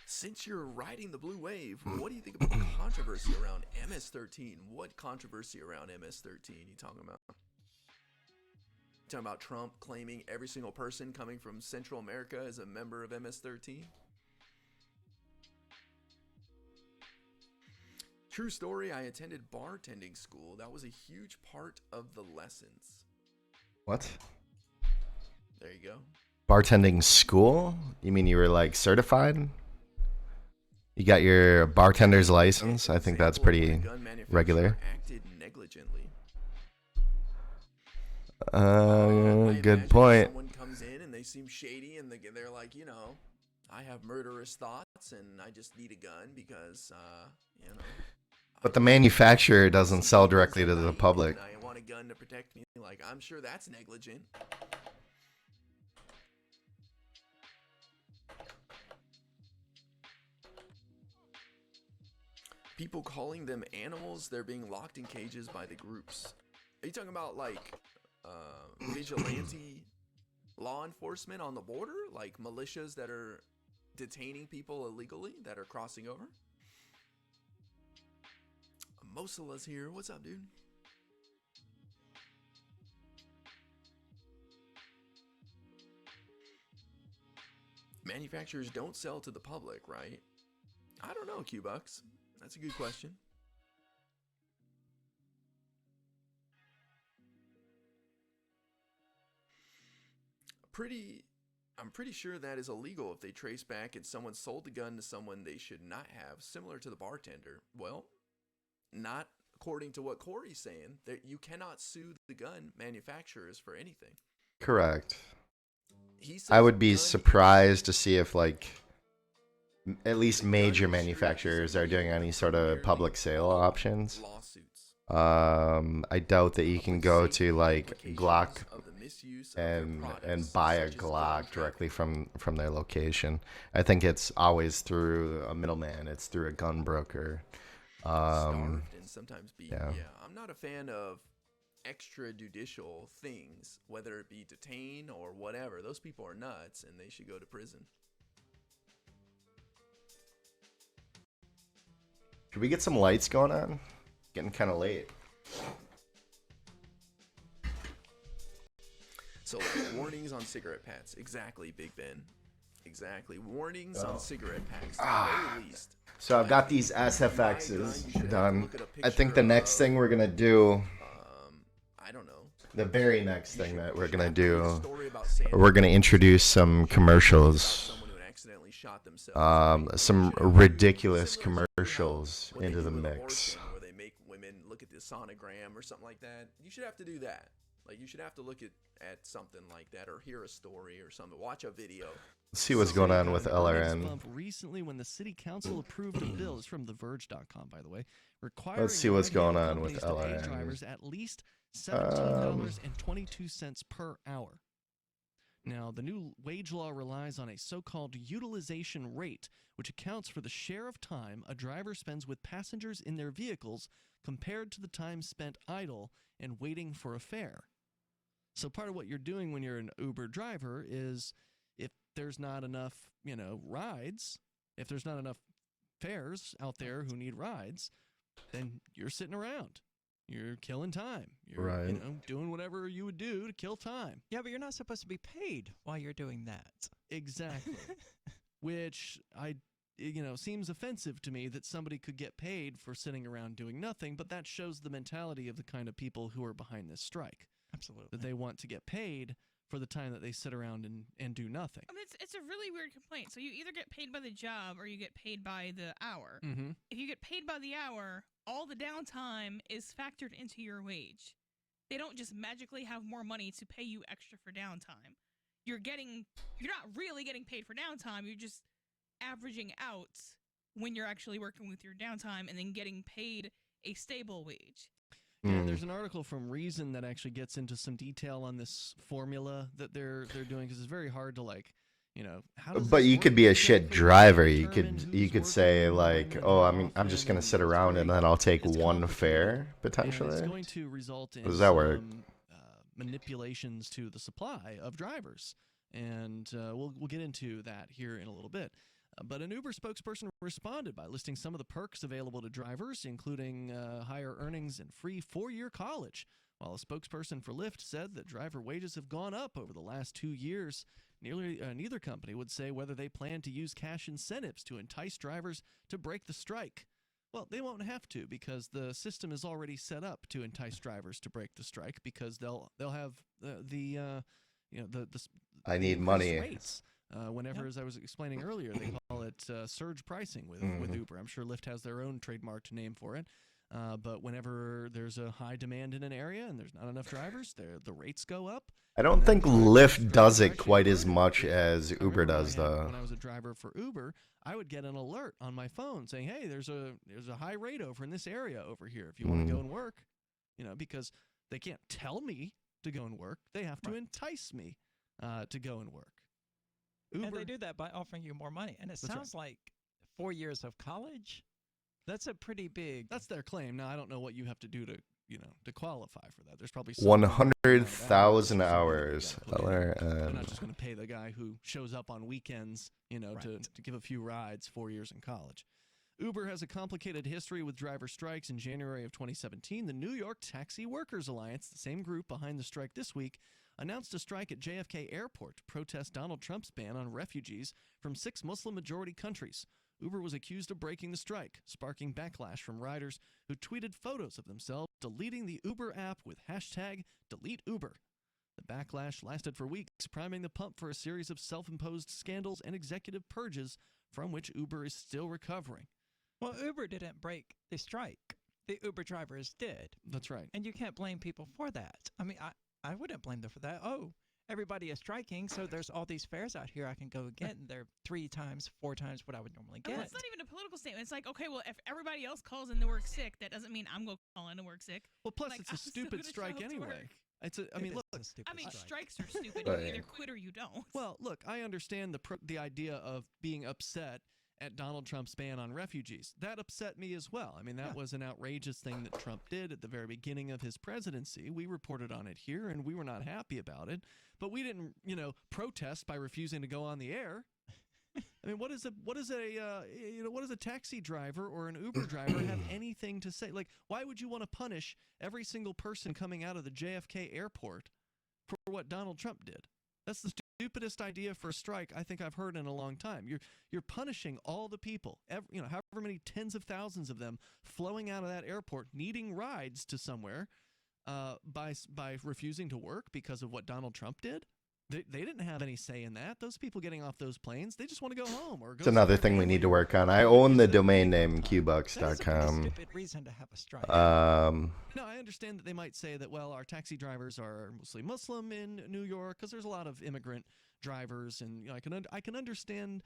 S1: Since you're riding the blue wave, what do you think about the controversy around MS-13? What controversy around MS-13 you talking about? You talking about Trump claiming every single person coming from Central America is a member of MS-13? True story, I attended bartending school. That was a huge part of the lessons.
S2: What?
S1: There you go.
S2: Bartending school? You mean you were like certified? You got your bartender's license? I think that's pretty regular.
S1: Acted negligently.
S2: Good point.
S1: Someone comes in and they seem shady and they're like, you know, I have murderous thoughts and I just need a gun because, you know.
S2: But the manufacturer doesn't sell directly to the public.
S1: I want a gun to protect me. Like, I'm sure that's negligent. People calling them animals, they're being locked in cages by the groups. Are you talking about like vigilante law enforcement on the border? Like militias that are detaining people illegally that are crossing over? Mosala's here. What's up, dude? Manufacturers don't sell to the public, right? I don't know, Q-Bucks. That's a good question. I'm pretty sure that is illegal if they trace back and someone sold the gun to someone they should not have, similar to the bartender. Well, not according to what Corey's saying. That you cannot sue the gun manufacturers for anything.
S2: Correct. I would be surprised to see if like at least major manufacturers are doing any sort of public sale options. I doubt that you can go to like Glock and buy a Glock directly from their location. I think it's always through a middleman. It's through a gun broker.
S1: And sometimes yeah, I'm not a fan of extrajudicial things, whether it be detain or whatever. Those people are nuts and they should go to prison.
S2: Should we get some lights going on? Getting kind of late.
S1: So, like, warnings on cigarette packs. Exactly, Big Ben. Exactly. Warnings on cigarette packs, at the very least.
S2: So I've got these SFXs done. I think the next thing we're going to do...
S1: I don't know.
S2: The very next thing that we're going to do... We're going to introduce some commercials. Some ridiculous commercials into the mix.
S1: Where they make women look at the sonogram or something like that. You should have to do that. Like, you should have to look at something like that or hear a story or something. Watch a video.
S2: Let's see what's going on with LRN.
S12: Recently, when the city council approved a bill, it's from TheVerge.com, by the way, requiring
S2: let's see what's going on with LRN.
S12: Drivers at least $17.22 per hour. Now, the new wage law relies on a so-called utilization rate, which accounts for the share of time a driver spends with passengers in their vehicles compared to the time spent idle and waiting for a fare. So part of what you're doing when you're an Uber driver is if there's not enough, rides, if there's not enough fares out there who need rides, then you're sitting around. You're killing time. You're doing whatever you would do to kill time.
S13: Yeah, but you're not supposed to be paid while you're doing that.
S12: Exactly. Which seems offensive to me that somebody could get paid for sitting around doing nothing, but that shows the mentality of the kind of people who are behind this strike.
S13: Absolutely.
S12: That they want to get paid for the time that they sit around and do nothing.
S14: I mean, it's a really weird complaint. So you either get paid by the job or you get paid by the hour.
S12: Mm-hmm.
S14: If you get paid by the hour, all the downtime is factored into your wage. They don't just magically have more money to pay you extra for downtime. You're not really getting paid for downtime. You're just averaging out when you're actually working with your downtime and then getting paid a stable wage.
S12: Yeah, there's an article from Reason that actually gets into some detail on this formula that they're doing, because it's very hard to how does
S2: but you could be a shit driver. You could say like, oh, I'm just gonna sit around and then I'll take one fare potentially.
S12: And it's going to result in
S2: How does that work?
S12: Manipulations to the supply of drivers, and we'll get into that here in a little bit. But an Uber spokesperson responded by listing some of the perks available to drivers, including higher earnings and free 4-year college, while a spokesperson for Lyft said that driver wages have gone up over the last 2 years. Neither company would say whether they plan to use cash incentives to entice drivers to break the strike. Well, they won't have to because the system is already set up to entice drivers to break the strike because they'll have the
S2: I need money.
S12: Rates. Whenever, as I was explaining earlier, they call it surge pricing with Uber. I'm sure Lyft has their own trademarked name for it. But whenever there's a high demand in an area and there's not enough drivers, the rates go up.
S2: I don't think Lyft does it quite as much as Uber does, though.
S12: When I was a driver for Uber, I would get an alert on my phone saying, "Hey, there's a high rate over in this area over here. If you want to go and work," because they can't tell me to go and work. They have to entice me to go and work.
S13: Uber, and they do that by offering you more money. And it sounds like 4 years of college. That's a pretty big.
S12: That's their claim. Now I don't know what you have to do to qualify for that. There's probably
S2: 100,000 hours.
S12: They're not just going to pay the guy who shows up on weekends, to give a few rides 4 years in college. Uber has a complicated history with driver strikes. In January of 2017, the New York Taxi Workers Alliance, the same group behind the strike this week, announced a strike at JFK Airport to protest Donald Trump's ban on refugees from 6 Muslim-majority countries. Uber was accused of breaking the strike, sparking backlash from riders who tweeted photos of themselves deleting the Uber app with #DeleteUber. The backlash lasted for weeks, priming the pump for a series of self-imposed scandals and executive purges from which Uber is still recovering.
S13: Well, Uber didn't break the strike. The Uber drivers did.
S12: That's right.
S13: And you can't blame people for that. I mean, I wouldn't blame them for that. Oh, everybody is striking, so there's all these fares out here I can go get, and they're 3 times, 4 times what I would normally get.
S14: Well, it's not even a political statement. It's like, okay, well, if everybody else calls in to work sick, that doesn't mean I'm going to call in to work sick.
S12: Well, plus it's a stupid strike anyway.
S14: Strikes are stupid. You either quit or you don't.
S12: Well, look, I understand the idea of being upset at Donald Trump's ban on refugees. That upset me as well. I mean, that was an outrageous thing that Trump did at the very beginning of his presidency. We reported on it here, and we were not happy about it. But we didn't, protest by refusing to go on the air. I mean, what does a taxi driver or an Uber driver have anything to say? Like, why would you want to punish every single person coming out of the JFK airport for what Donald Trump did? That's the stupidest idea for a strike I think I've heard in a long time. You're punishing all the people, however many tens of thousands of them flowing out of that airport needing rides to somewhere by refusing to work because of what Donald Trump did. They didn't have any say in that. Those people getting off those planes, they just want to go home or go.
S2: It's another thing we need to work on. I own the domain name qbucks.com.
S13: That's a stupid reason to have a strike.
S12: No, I understand that they might say that, well, our taxi drivers are mostly Muslim in New York because there's a lot of immigrant drivers, and I can understand,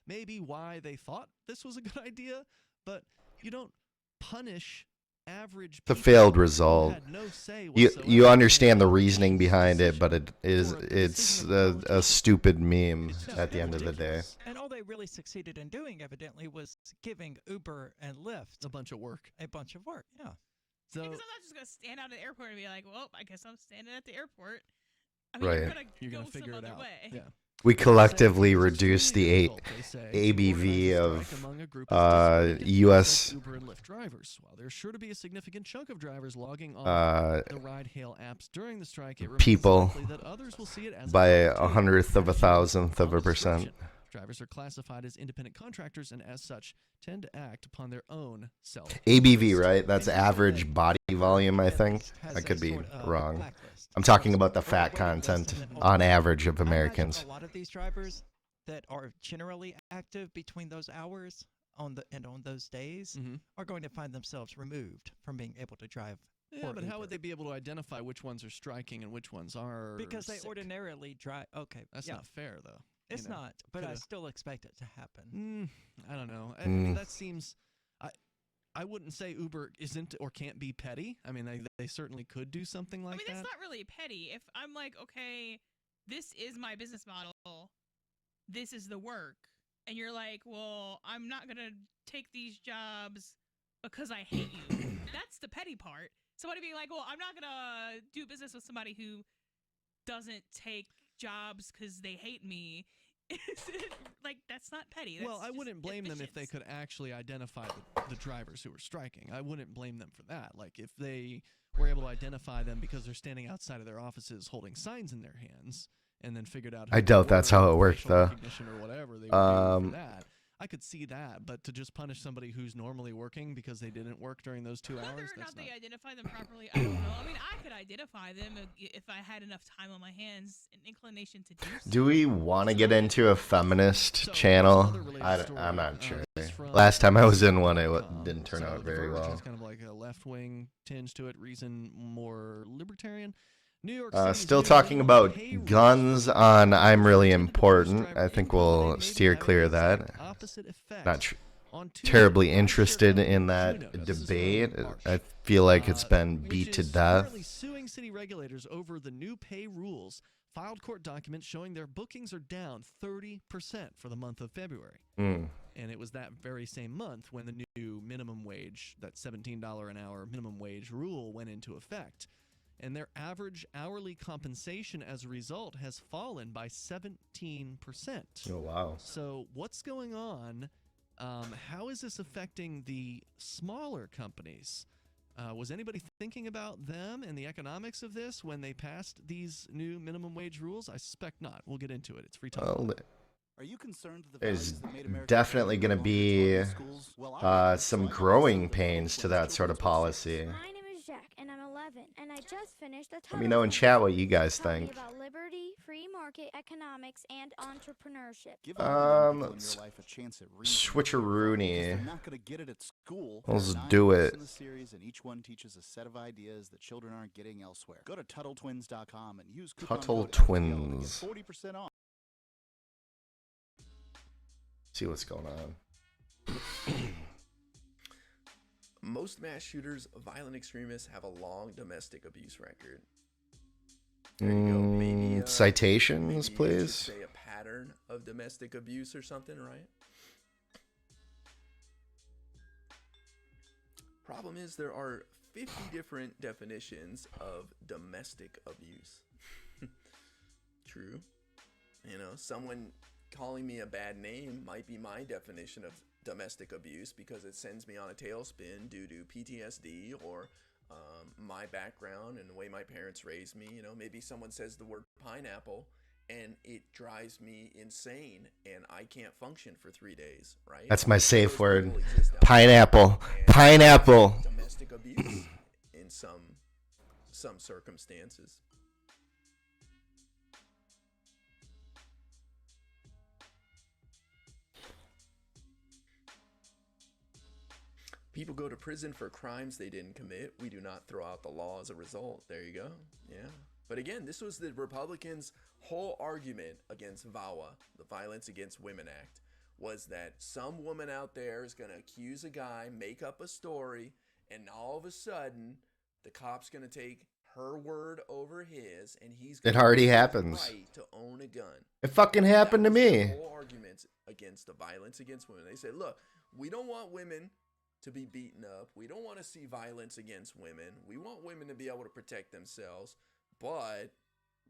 S12: maybe why they thought this was a good idea, but you don't punish average
S2: the failed result. You understand the reasoning behind it, but it's a stupid meme at the end of the day.
S13: And all they really succeeded in doing, evidently, was giving Uber and Lyft
S12: a bunch of work.
S13: Yeah.
S14: So, because I'm not just gonna stand out at the airport and be like, well, I guess I'm standing at the airport.
S2: Right.
S12: You're gonna figure it out. Yeah.
S2: We collectively reduced the ABV of U.S.
S12: Uber and Lyft drivers. While there's sure to be a significant chunk of drivers logging on the ride-hail apps during the strike, it
S2: people
S12: that others will see it as
S2: by 1/100 of a 1,000th of a percent.
S12: Drivers are classified as independent contractors and as such tend to act upon their own self.
S2: ABV, right? That's average body volume, I think. I could be wrong. I'm talking about the fat content on average of Americans.
S13: A lot of these drivers that are generally active between those hours on those days are going to find themselves removed from being able to drive.
S12: Yeah, but how would they be able to identify which ones are striking and which ones are
S13: Because they
S12: sick?
S13: ordinarily drive. Okay,
S12: that's not fair, though.
S13: It's not, but I still expect it to happen.
S12: I don't know. I mean, that seems. I wouldn't say Uber isn't or can't be petty. I mean, they certainly could do something like that.
S14: I mean, that's not really petty. If I'm like, okay, this is my business model, this is the work, and you're like, well, I'm not gonna take these jobs because I hate you. That's the petty part. Somebody being like, well, I'm not gonna do business with somebody who doesn't take jobs because they hate me. Like, that's not petty. That's
S12: I wouldn't blame them if they could actually identify the drivers who were striking. I wouldn't blame them for that. Like, if they were able to identify them because they're standing outside of their offices holding signs in their hands and then figured out.
S2: I doubt that's how it worked, though.
S12: Or whatever, they would do for that. I could see that, but to just punish somebody who's normally working because they didn't work during those 2 hours,
S14: whether or
S12: that's
S14: not they identify them properly, I don't know. I mean, I could identify them if I had enough time on my hands and inclination to do so.
S2: Do we want to get into a feminist channel? I'm not sure. Last time I was in one, it didn't turn out very well.
S12: It's kind of like a left-wing tinge to it. Reason more libertarian. New York
S2: still talking about guns on I'm Really Important. I think we'll steer clear of that. Not terribly interested in that debate. I feel like it's been beat to death.
S12: Suing city regulators over the new pay rules, filed court documents showing their bookings are down 30% for the month of February. And it was that very same month when the new minimum wage, that $17 an hour minimum wage rule, went into effect. And their average hourly compensation as a result has fallen by 17%.
S2: Oh, wow.
S12: So what's going on? How is this affecting the smaller companies? Was anybody thinking about them and the economics of this when they passed these new minimum wage rules? I suspect not. We'll get into it. It's free time.
S15: Are you concerned that
S2: there's definitely going to be some growing pains to that sort of policy.
S16: And I'm 11, and I just finished a
S2: Let me know in chat what you guys think.
S16: About liberty, free market economics, and entrepreneurship.
S2: Switcheroony.
S15: Not going to get it at school.
S2: Let's do it.
S15: In the series, and each one teaches a set of ideas that children aren't getting elsewhere. Go to TuttleTwins.com and use
S2: Tuttle Twins.
S15: 40% off.
S2: See what's going on.
S1: Most mass shooters, violent extremists, have a long domestic abuse record.
S2: Maybe, citations,
S1: maybe
S2: please.
S1: Say a pattern of domestic abuse or something, right? Problem is, there are 50 different definitions of domestic abuse. True. You know, someone calling me a bad name might be my definition of domestic abuse because it sends me on a tailspin due to PTSD or my background and the way my parents raised me. You know, maybe someone says the word pineapple and it drives me insane and I can't function for 3 days, right?
S2: That's my safe word. Pineapple. Pineapple.
S1: Domestic abuse in some circumstances. People go to prison for crimes they didn't commit. We do not throw out the law as a result. There you go. Yeah. But again, this was the Republicans' whole argument against VAWA, the Violence Against Women Act, was that some woman out there is going to accuse a guy, make up a story, and all of a sudden, the cop's going to take her word over his, and he's going
S2: to already happens.
S1: Right to own a gun.
S2: It fucking happened to me.
S1: Whole arguments against the violence against women. They said, look, we don't want women to be beaten up. We don't want to see violence against women. We want women to be able to protect themselves, but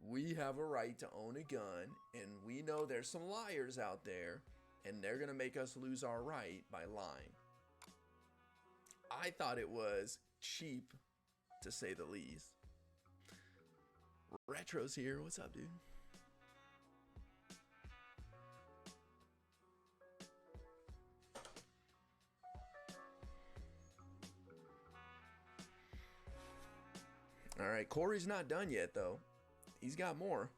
S1: we have a right to own a gun, and we know there's some liars out there, and they're going to make us lose our right by lying. I thought it was cheap, to say the least. Retro's here. What's up, dude? All right, Corey's not done yet, though. He's got more.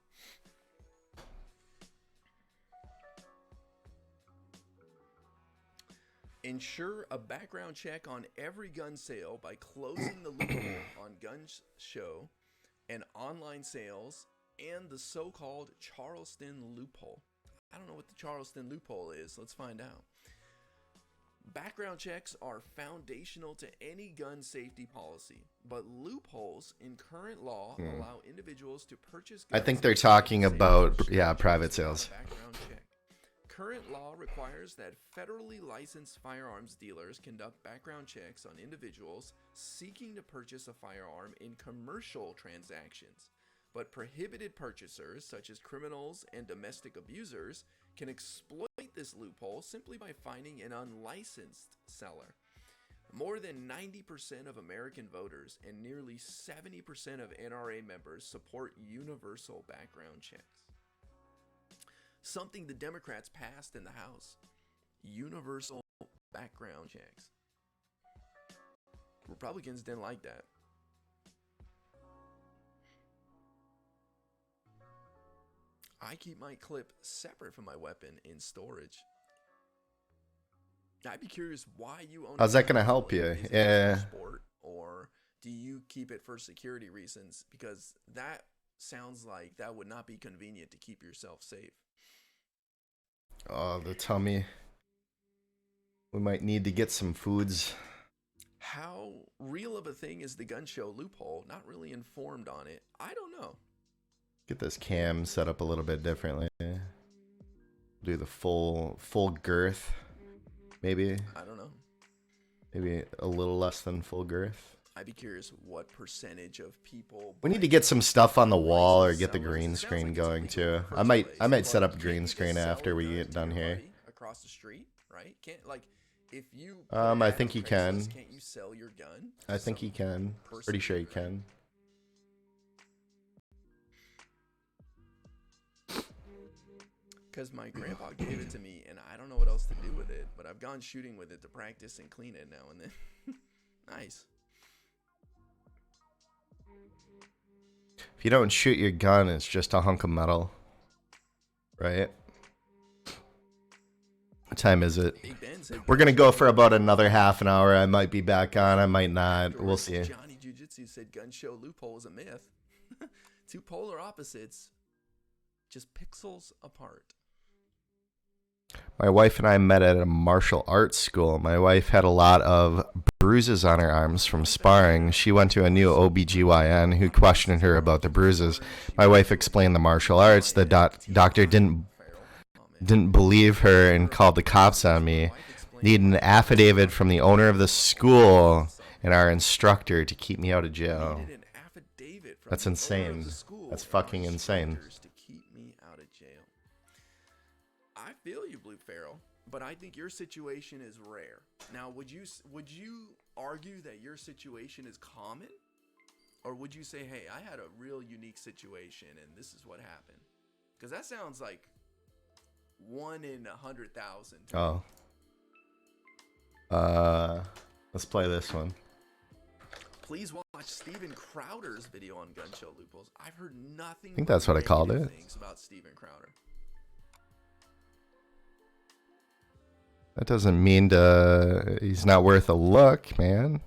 S1: Ensure a background check on every gun sale by closing the loophole on gun show and online sales and the so-called Charleston loophole. I don't know what the Charleston loophole is. Let's find out. Background checks are foundational to any gun safety policy, but loopholes in current law allow individuals to purchase guns.
S2: I think they're talking about, private sales.
S1: Background check. Current law requires that federally licensed firearms dealers conduct background checks on individuals seeking to purchase a firearm in commercial transactions. But prohibited purchasers, such as criminals and domestic abusers, can exploit this loophole simply by finding an unlicensed seller. More than 90% of American voters and nearly 70% of NRA members support universal background checks. Something the Democrats passed in the House. universal background checks. Republicans didn't like that. I keep my clip separate from my weapon in storage. I'd be curious why you own.
S2: How's that going to help you? Yeah.
S1: Sport, or do you keep it for security reasons? Because that sounds like that would not be convenient to keep yourself safe.
S2: Oh, the tummy. We might need to get some foods.
S1: How real of a thing is the gun show loophole? Not really informed on it. I don't know.
S2: Get this cam set up a little bit differently. Do the full girth, maybe.
S1: I don't know.
S2: Maybe a little less than full girth.
S1: I'd be curious what percentage of people.
S2: We need to get some stuff on the wall or get the green screen going too. I might set up green screen after we get done here.
S1: Across the street, right? Can't like if you.
S2: I think you can.
S1: Can't you sell your gun?
S2: I think you can. Pretty sure you can.
S1: Because my grandpa gave it to me, and I don't know what else to do with it, but I've gone shooting with it to practice and clean it now and then. Nice.
S2: If you don't shoot your gun, it's just a hunk of metal. Right? What time is it? We're going to go for about another half an hour. I might be back on. I might not. We'll see.
S1: Johnny Jiu-Jitsu said gun show loophole is a myth. Two polar opposites, just pixels apart.
S2: My wife and I met at a martial arts school. My wife had a lot of bruises on her arms from sparring. She went to a new OBGYN who questioned her about the bruises. My wife explained the martial arts. The doctor didn't believe her and called the cops on me. Need an affidavit from the owner of the school and our instructor to keep me out of jail. That's insane. That's fucking insane.
S1: I feel you, Blue Pharaoh, but I think your situation is rare. Now, would you argue that your situation is common? Or would you say, hey, I had a real unique situation and this is what happened? Because that sounds like 1 in 100,000.
S2: Oh. Let's play this one.
S1: Please watch Steven Crowder's video on gun show loopholes. I've heard nothing.
S2: I think that's what I called it.
S1: About Steven Crowder.
S2: That doesn't mean he's not worth a look, man.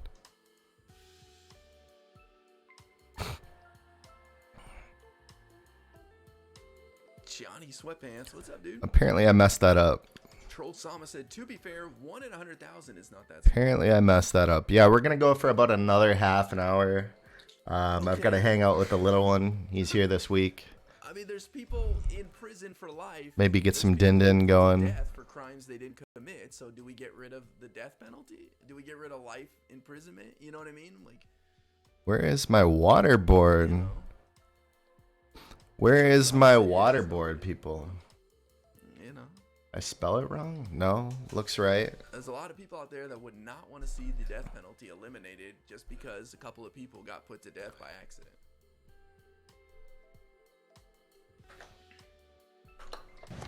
S1: Johnny Sweatpants, what's up, dude?
S2: Apparently I messed that up.
S1: Troll Sama said, to be fair, 1 in 100,000 is not that.
S2: Apparently I messed that up. Yeah, we're going to go for about another half an hour. I've got to hang out with the little one. He's here this week.
S1: I mean, there's people in prison for life.
S2: Maybe get some din-din going.
S1: Death for crimes they didn't commit. So do we get rid of the death penalty? Do we get rid of life imprisonment? You know what I mean? Like,
S2: where is my waterboard?
S1: You know?
S2: Where is my waterboard, people?
S1: You know.
S2: I spell it wrong? No, looks right.
S1: There's a lot of people out there that would not want to see the death penalty eliminated just because a couple of people got put to death by accident.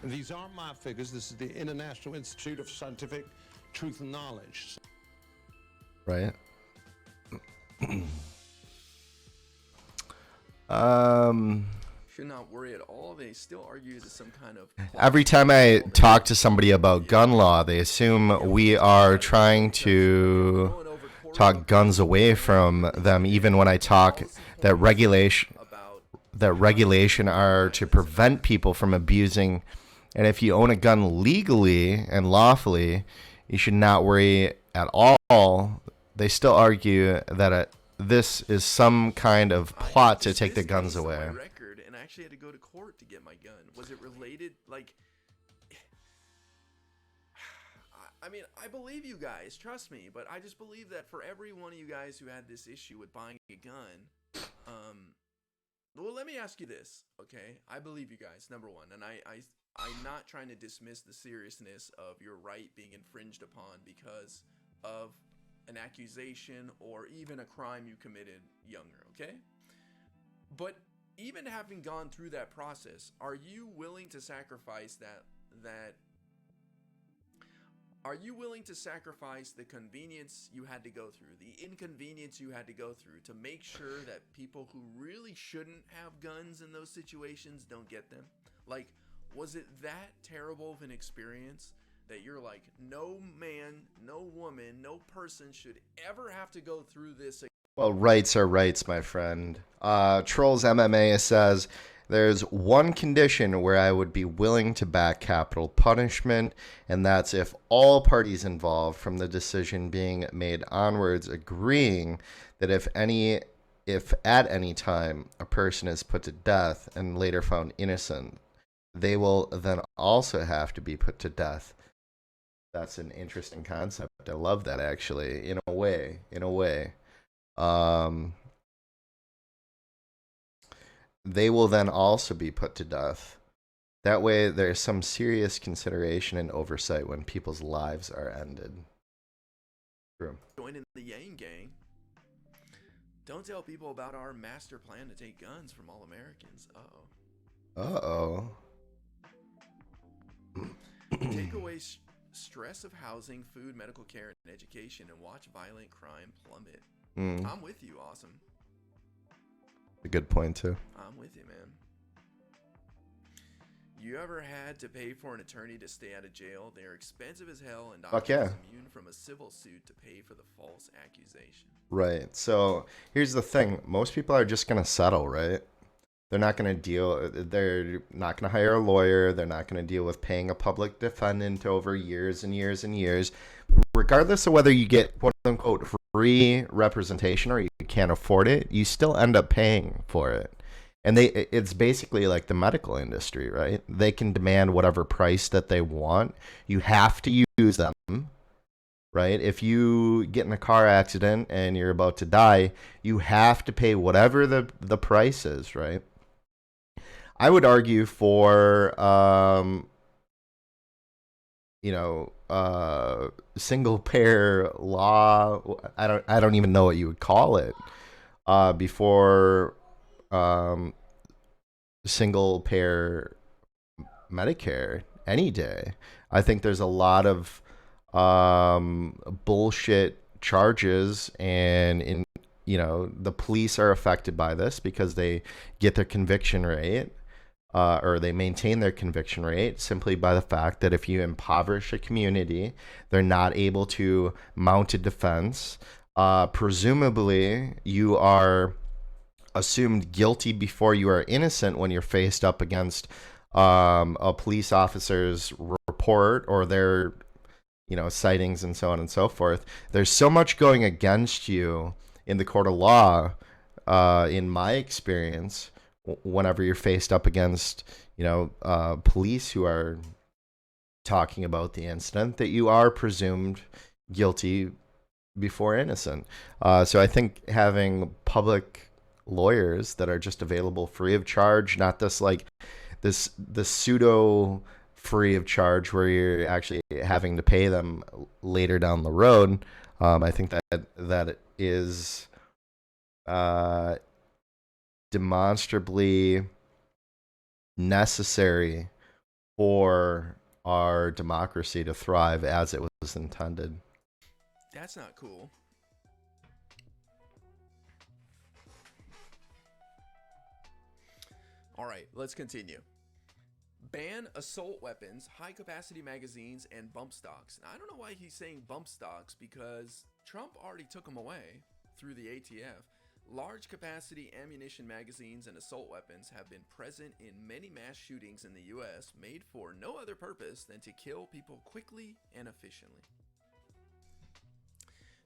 S3: These aren't my figures. This is the International Institute of Scientific Truth and Knowledge.
S2: Right.
S1: Should not worry at all. They still argue that some kind of.
S2: Every time I talk to somebody about gun law, they assume we are trying to talk guns away from them. Even when I talk that regulation are to prevent people from abusing. And if you own a gun legally and lawfully, you should not worry at all. They still argue that this is some kind of plot to take the guns away.
S1: And I actually had to go to court to get my gun. Was it related? Like, I mean, I believe you guys, trust me, but I just believe that for every one of you guys who had this issue with buying a gun, well, let me ask you this, okay? I believe you guys, number one, and I'm not trying to dismiss the seriousness of your right being infringed upon because of an accusation or even a crime you committed younger, okay? But even having gone through that process, are you willing to sacrifice that Are you willing to sacrifice the convenience you had to go through, the inconvenience you had to go through to make sure that people who really shouldn't have guns in those situations don't get them? Like, was it that terrible of an experience that you're like, no man, no woman, no person should ever have to go through this again?
S2: Well, rights are rights, my friend. Trolls MMA says, there's one condition where I would be willing to back capital punishment, and that's if all parties involved from the decision being made onwards agreeing that if at any time a person is put to death and later found innocent, they will then also have to be put to death. That's an interesting concept. I love that, actually, in a way. They will then also be put to death. That way, there's some serious consideration and oversight when people's lives are ended. True.
S1: Join in the Yang Gang. Don't tell people about our master plan to take guns from all Americans.
S2: Uh-oh.
S1: Take away stress of housing, food, medical care, and education, and watch violent crime plummet. I'm with you, Awesome.
S2: A good point, too.
S1: I'm with you, man. You ever had to pay for an attorney to stay out of jail? They're expensive as hell, and doctors immune from a civil suit to pay for the false accusation.
S2: Right. So here's the thing. Most people are just going to settle, right? They're not going to hire a lawyer. They're not going to deal with paying a public defendant over years and years and years. Regardless of whether you get quote-unquote free representation or you can't afford it, you still end up paying for it. And it's basically like the medical industry, right? They can demand whatever price that they want. You have to use them, right? If you get in a car accident and you're about to die, you have to pay whatever the price is, right? I would argue for, single payer law. I don't even know what you would call it. Before single payer Medicare any day. I think there's a lot of bullshit charges, and the police are affected by this because they get their conviction rate. Or they maintain their conviction rate simply by the fact that if you impoverish a community, they're not able to mount a defense. Presumably, you are assumed guilty before you are innocent when you're faced up against a police officer's report or their sightings and so on and so forth. There's so much going against you in the court of law, in my experience, whenever you're faced up against, police who are talking about the incident, that you are presumed guilty before innocent. So I think having public lawyers that are just available free of charge, not this the pseudo free of charge where you're actually having to pay them later down the road. I think that is demonstrably necessary for our democracy to thrive as it was intended.
S1: That's not cool. All right, let's continue. Ban assault weapons, high-capacity magazines, and bump stocks. Now, I don't know why he's saying bump stocks, because Trump already took them away through the ATF. Large-capacity ammunition magazines and assault weapons have been present in many mass shootings in the U.S., made for no other purpose than to kill people quickly and efficiently.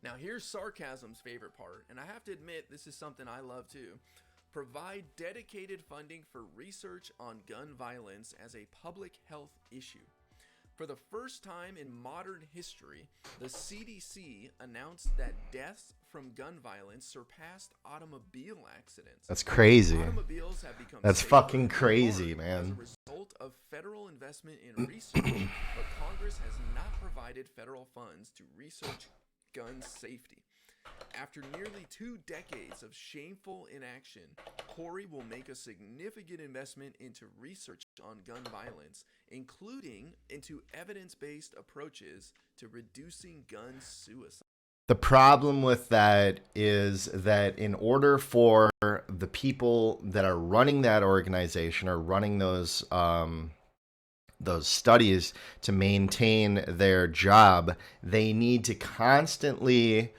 S1: Now, here's sarcasm's favorite part, and I have to admit, this is something I love too. Provide dedicated funding for research on gun violence as a public health issue. For the first time in modern history, the CDC announced that deaths from gun violence surpassed automobile accidents.
S2: That's crazy.
S1: Automobiles have become
S2: That's fucking crazy, man.
S1: As a result of federal investment in research, but Congress has not provided federal funds to research gun safety. After nearly 2 decades of shameful inaction, Corey will make a significant investment into research on gun violence, including into evidence-based approaches to reducing gun suicide.
S2: The problem with that is that in order for the people that are running that organization or running those studies to maintain their job, they need to constantly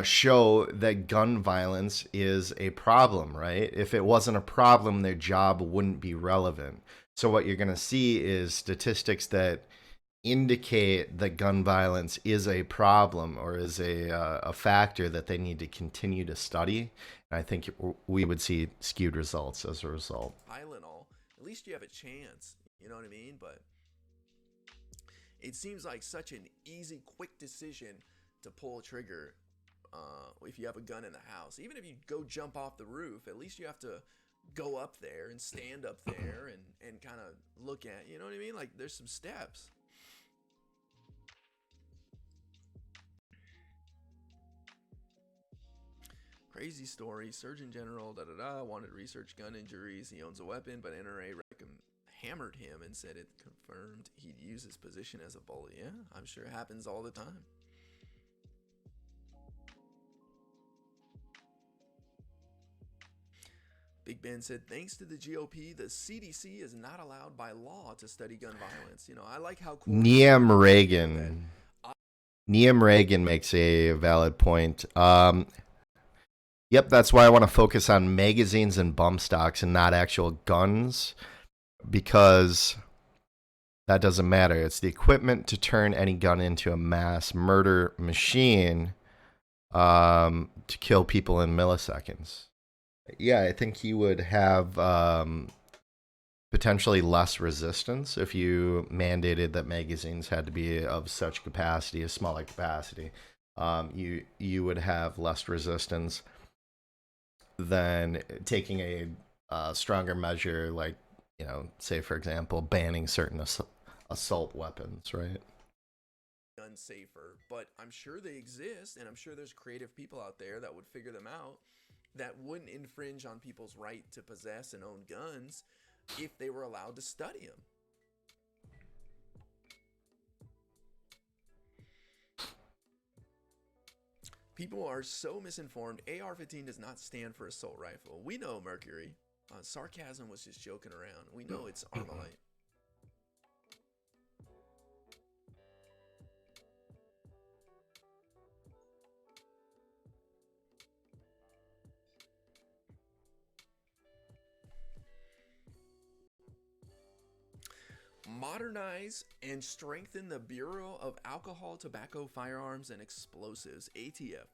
S2: show that gun violence is a problem, right? If it wasn't a problem, their job wouldn't be relevant. So what you're going to see is statistics that indicate that gun violence is a problem or is a factor that they need to continue to study. And I think we would see skewed results as a result.
S1: Tylenol, at least you have a chance, you know what I mean? But it seems like such an easy, quick decision to pull a trigger if you have a gun in the house. Even if you go jump off the roof, at least you have to go up there and stand up there and kind of look at, you know what I mean? Like there's some steps. Crazy story. Surgeon General wanted to research gun injuries. He owns a weapon, but NRA hammered him and said it confirmed he'd use his position as a bully. Yeah, I'm sure it happens all the time. Big Ben said, thanks to the GOP, the CDC is not allowed by law to study gun violence. You know, I like how cool
S2: Neam Reagan makes a valid point. Yep, that's why I want to focus on magazines and bump stocks and not actual guns, because that doesn't matter. It's the equipment to turn any gun into a mass murder machine to kill people in milliseconds. Yeah, I think you would have potentially less resistance if you mandated that magazines had to be of such capacity, a smaller capacity. You would have less resistance than taking a stronger measure, like, you know, say for example, banning certain assault weapons, right?
S1: Gun safer, but I'm sure they exist, and I'm sure there's creative people out there that would figure them out that wouldn't infringe on people's right to possess and own guns if they were allowed to study them. People are so misinformed. AR-15 does not stand for assault rifle. We know, Mercury. Sarcasm was just joking around. We know it's Armalite. Modernize and strengthen the Bureau of Alcohol, Tobacco, Firearms, and Explosives, ATF.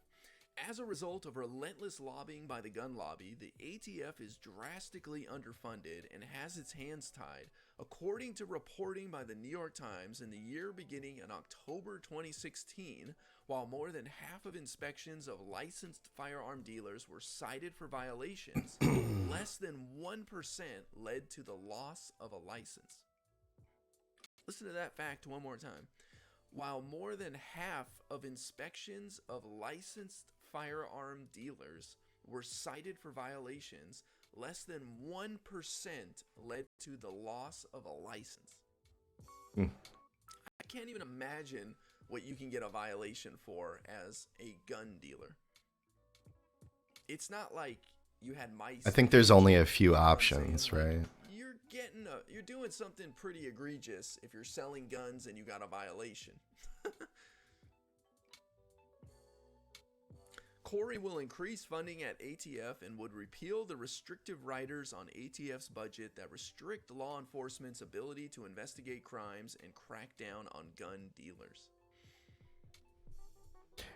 S1: As a result of relentless lobbying by the gun lobby, the ATF is drastically underfunded and has its hands tied, according to reporting by the New York Times. In the year beginning in October 2016, while more than half of inspections of licensed firearm dealers were cited for violations, less than 1% led to the loss of a license. Listen to that fact one more time. While more than half of inspections of licensed firearm dealers were cited for violations, less than 1% led to the loss of a license. I can't even imagine what you can get a violation for as a gun dealer. It's not like you had mice.
S2: I think there's only a few options, right?
S1: You're doing something pretty egregious if you're selling guns and you got a violation. Corey will increase funding at ATF and would repeal the restrictive riders on ATF's budget that restrict law enforcement's ability to investigate crimes and crack down on gun dealers.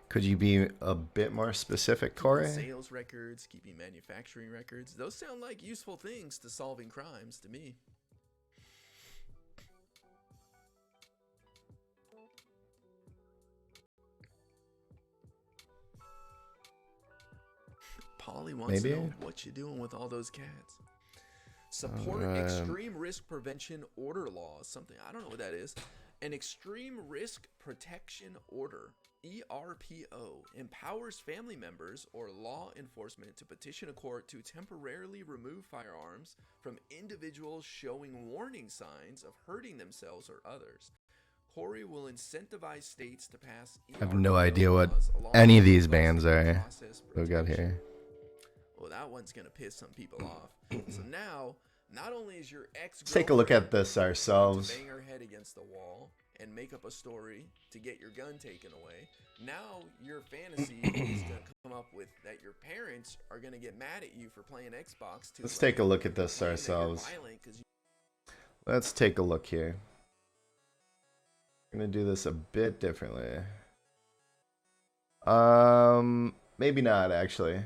S2: Could you be a bit more specific, Corey?
S1: Sales records, keeping manufacturing records. Those sound like useful things to solving crimes to me. Polly wants to know what you doing with all those cats. Support extreme risk prevention order laws. Something, I don't know what that is. An extreme risk protection order. ERPO empowers family members or law enforcement to petition a court to temporarily remove firearms from individuals showing warning signs of hurting themselves or others. Corey will incentivize states to pass ERPO
S2: I have no idea what
S1: laws
S2: any of these bands are. We got here.
S1: Well, that one's going to piss some people off. So now, not only is your ex
S2: Let's take a look at this ourselves.
S1: bang her head against the wall and make up a story to get your gun taken away, now your fantasy is going to come up with that your parents are going to get mad at you for playing Xbox.
S2: Let's take a look at this ourselves. Let's take a look here. I'm going to do this a bit differently. Maybe not, actually.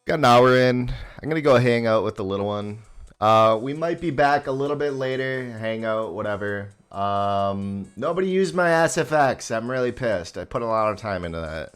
S2: Got an hour in. I'm going to go hang out with the little one. We might be back a little bit later. Hang out, whatever. Nobody used my SFX. I'm really pissed. I put a lot of time into that.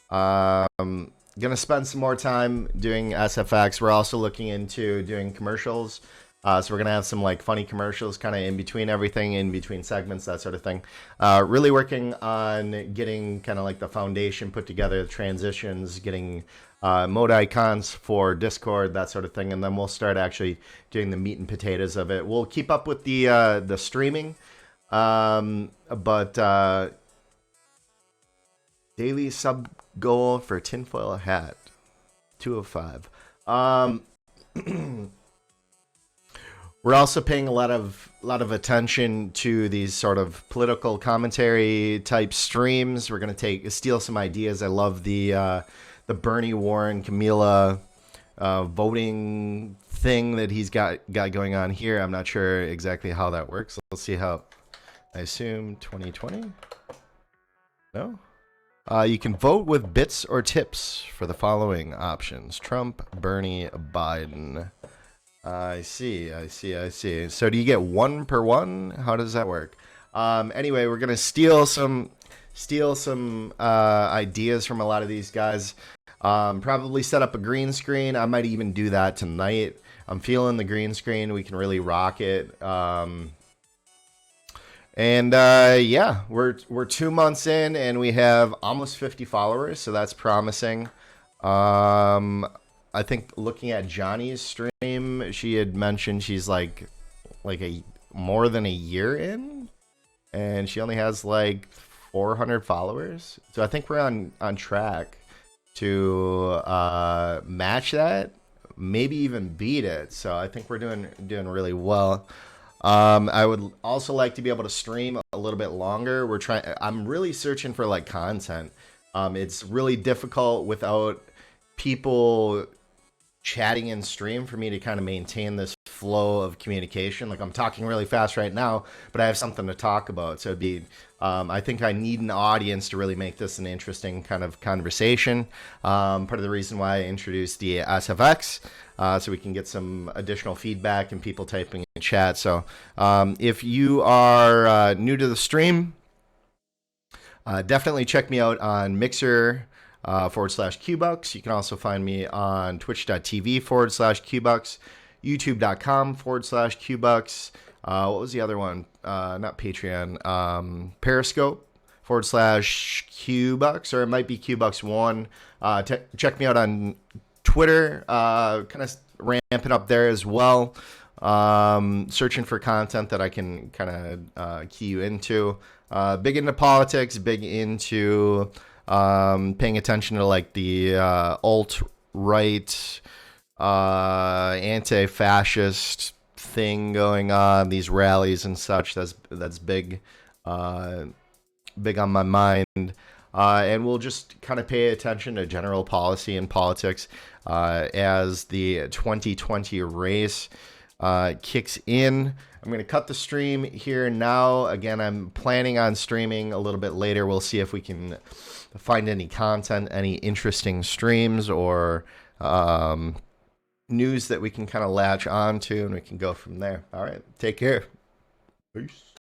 S2: Gonna spend some more time doing SFX. We're also looking into doing commercials. So we're gonna have some like funny commercials kind of in between everything, in between segments, that sort of thing. Really working on getting kind of like the foundation put together, the transitions, getting mode icons for Discord, that sort of thing, and then we'll start actually doing the meat and potatoes of it. We'll keep up with the streaming, but daily sub goal for tinfoil hat 205. We're also paying a lot of attention to these sort of political commentary type streams. We're gonna steal some ideas. I love the Bernie Warren Camilla voting thing that he's got going on here. I'm not sure exactly how that works. Let's see how. I assume 2020. No. You can vote with bits or tips for the following options: Trump, Bernie, Biden. I see. So do you get 1 per 1? How does that work? Anyway, we're gonna steal some ideas from a lot of these guys. Probably set up a green screen. I might even do that tonight. I'm feeling the green screen. We can really rock it. Yeah, we're 2 months in and we have almost 50 followers, so that's promising. I think looking at Johnny's stream, she had mentioned she's like more than a year in, and she only has like 400 followers. So I think we're on track to match that, maybe even beat it. So I think we're doing really well. I would also like to be able to stream a little bit longer. I'm really searching for like content. It's really difficult without people chatting in stream for me to kind of maintain this flow of communication. Like I'm talking really fast right now, but I have something to talk about. So it'd be, I think I need an audience to really make this an interesting kind of conversation. Part of the reason why I introduced the SFX, so we can get some additional feedback and people typing in chat. So if you are new to the stream, definitely check me out on Mixer /QBucks. You can also find me on twitch.tv /QBucks, youtube.com/QBucks. What was the other one? Not Patreon. Periscope /QBucks, or it might be QBucks1. Check me out on Twitter. Kind of ramping up there as well. Searching for content that I can kind of key you into. Big into politics, big into paying attention to like the alt-right, anti-fascist thing going on, these rallies and such. That's big, big on my mind. And we'll just kind of pay attention to general policy and politics as the 2020 race kicks in. I'm going to cut the stream here now. Again, I'm planning on streaming a little bit later. We'll see if we can find any content, any interesting streams or news that we can kind of latch on to, and we can go from there. All right, take care. Peace.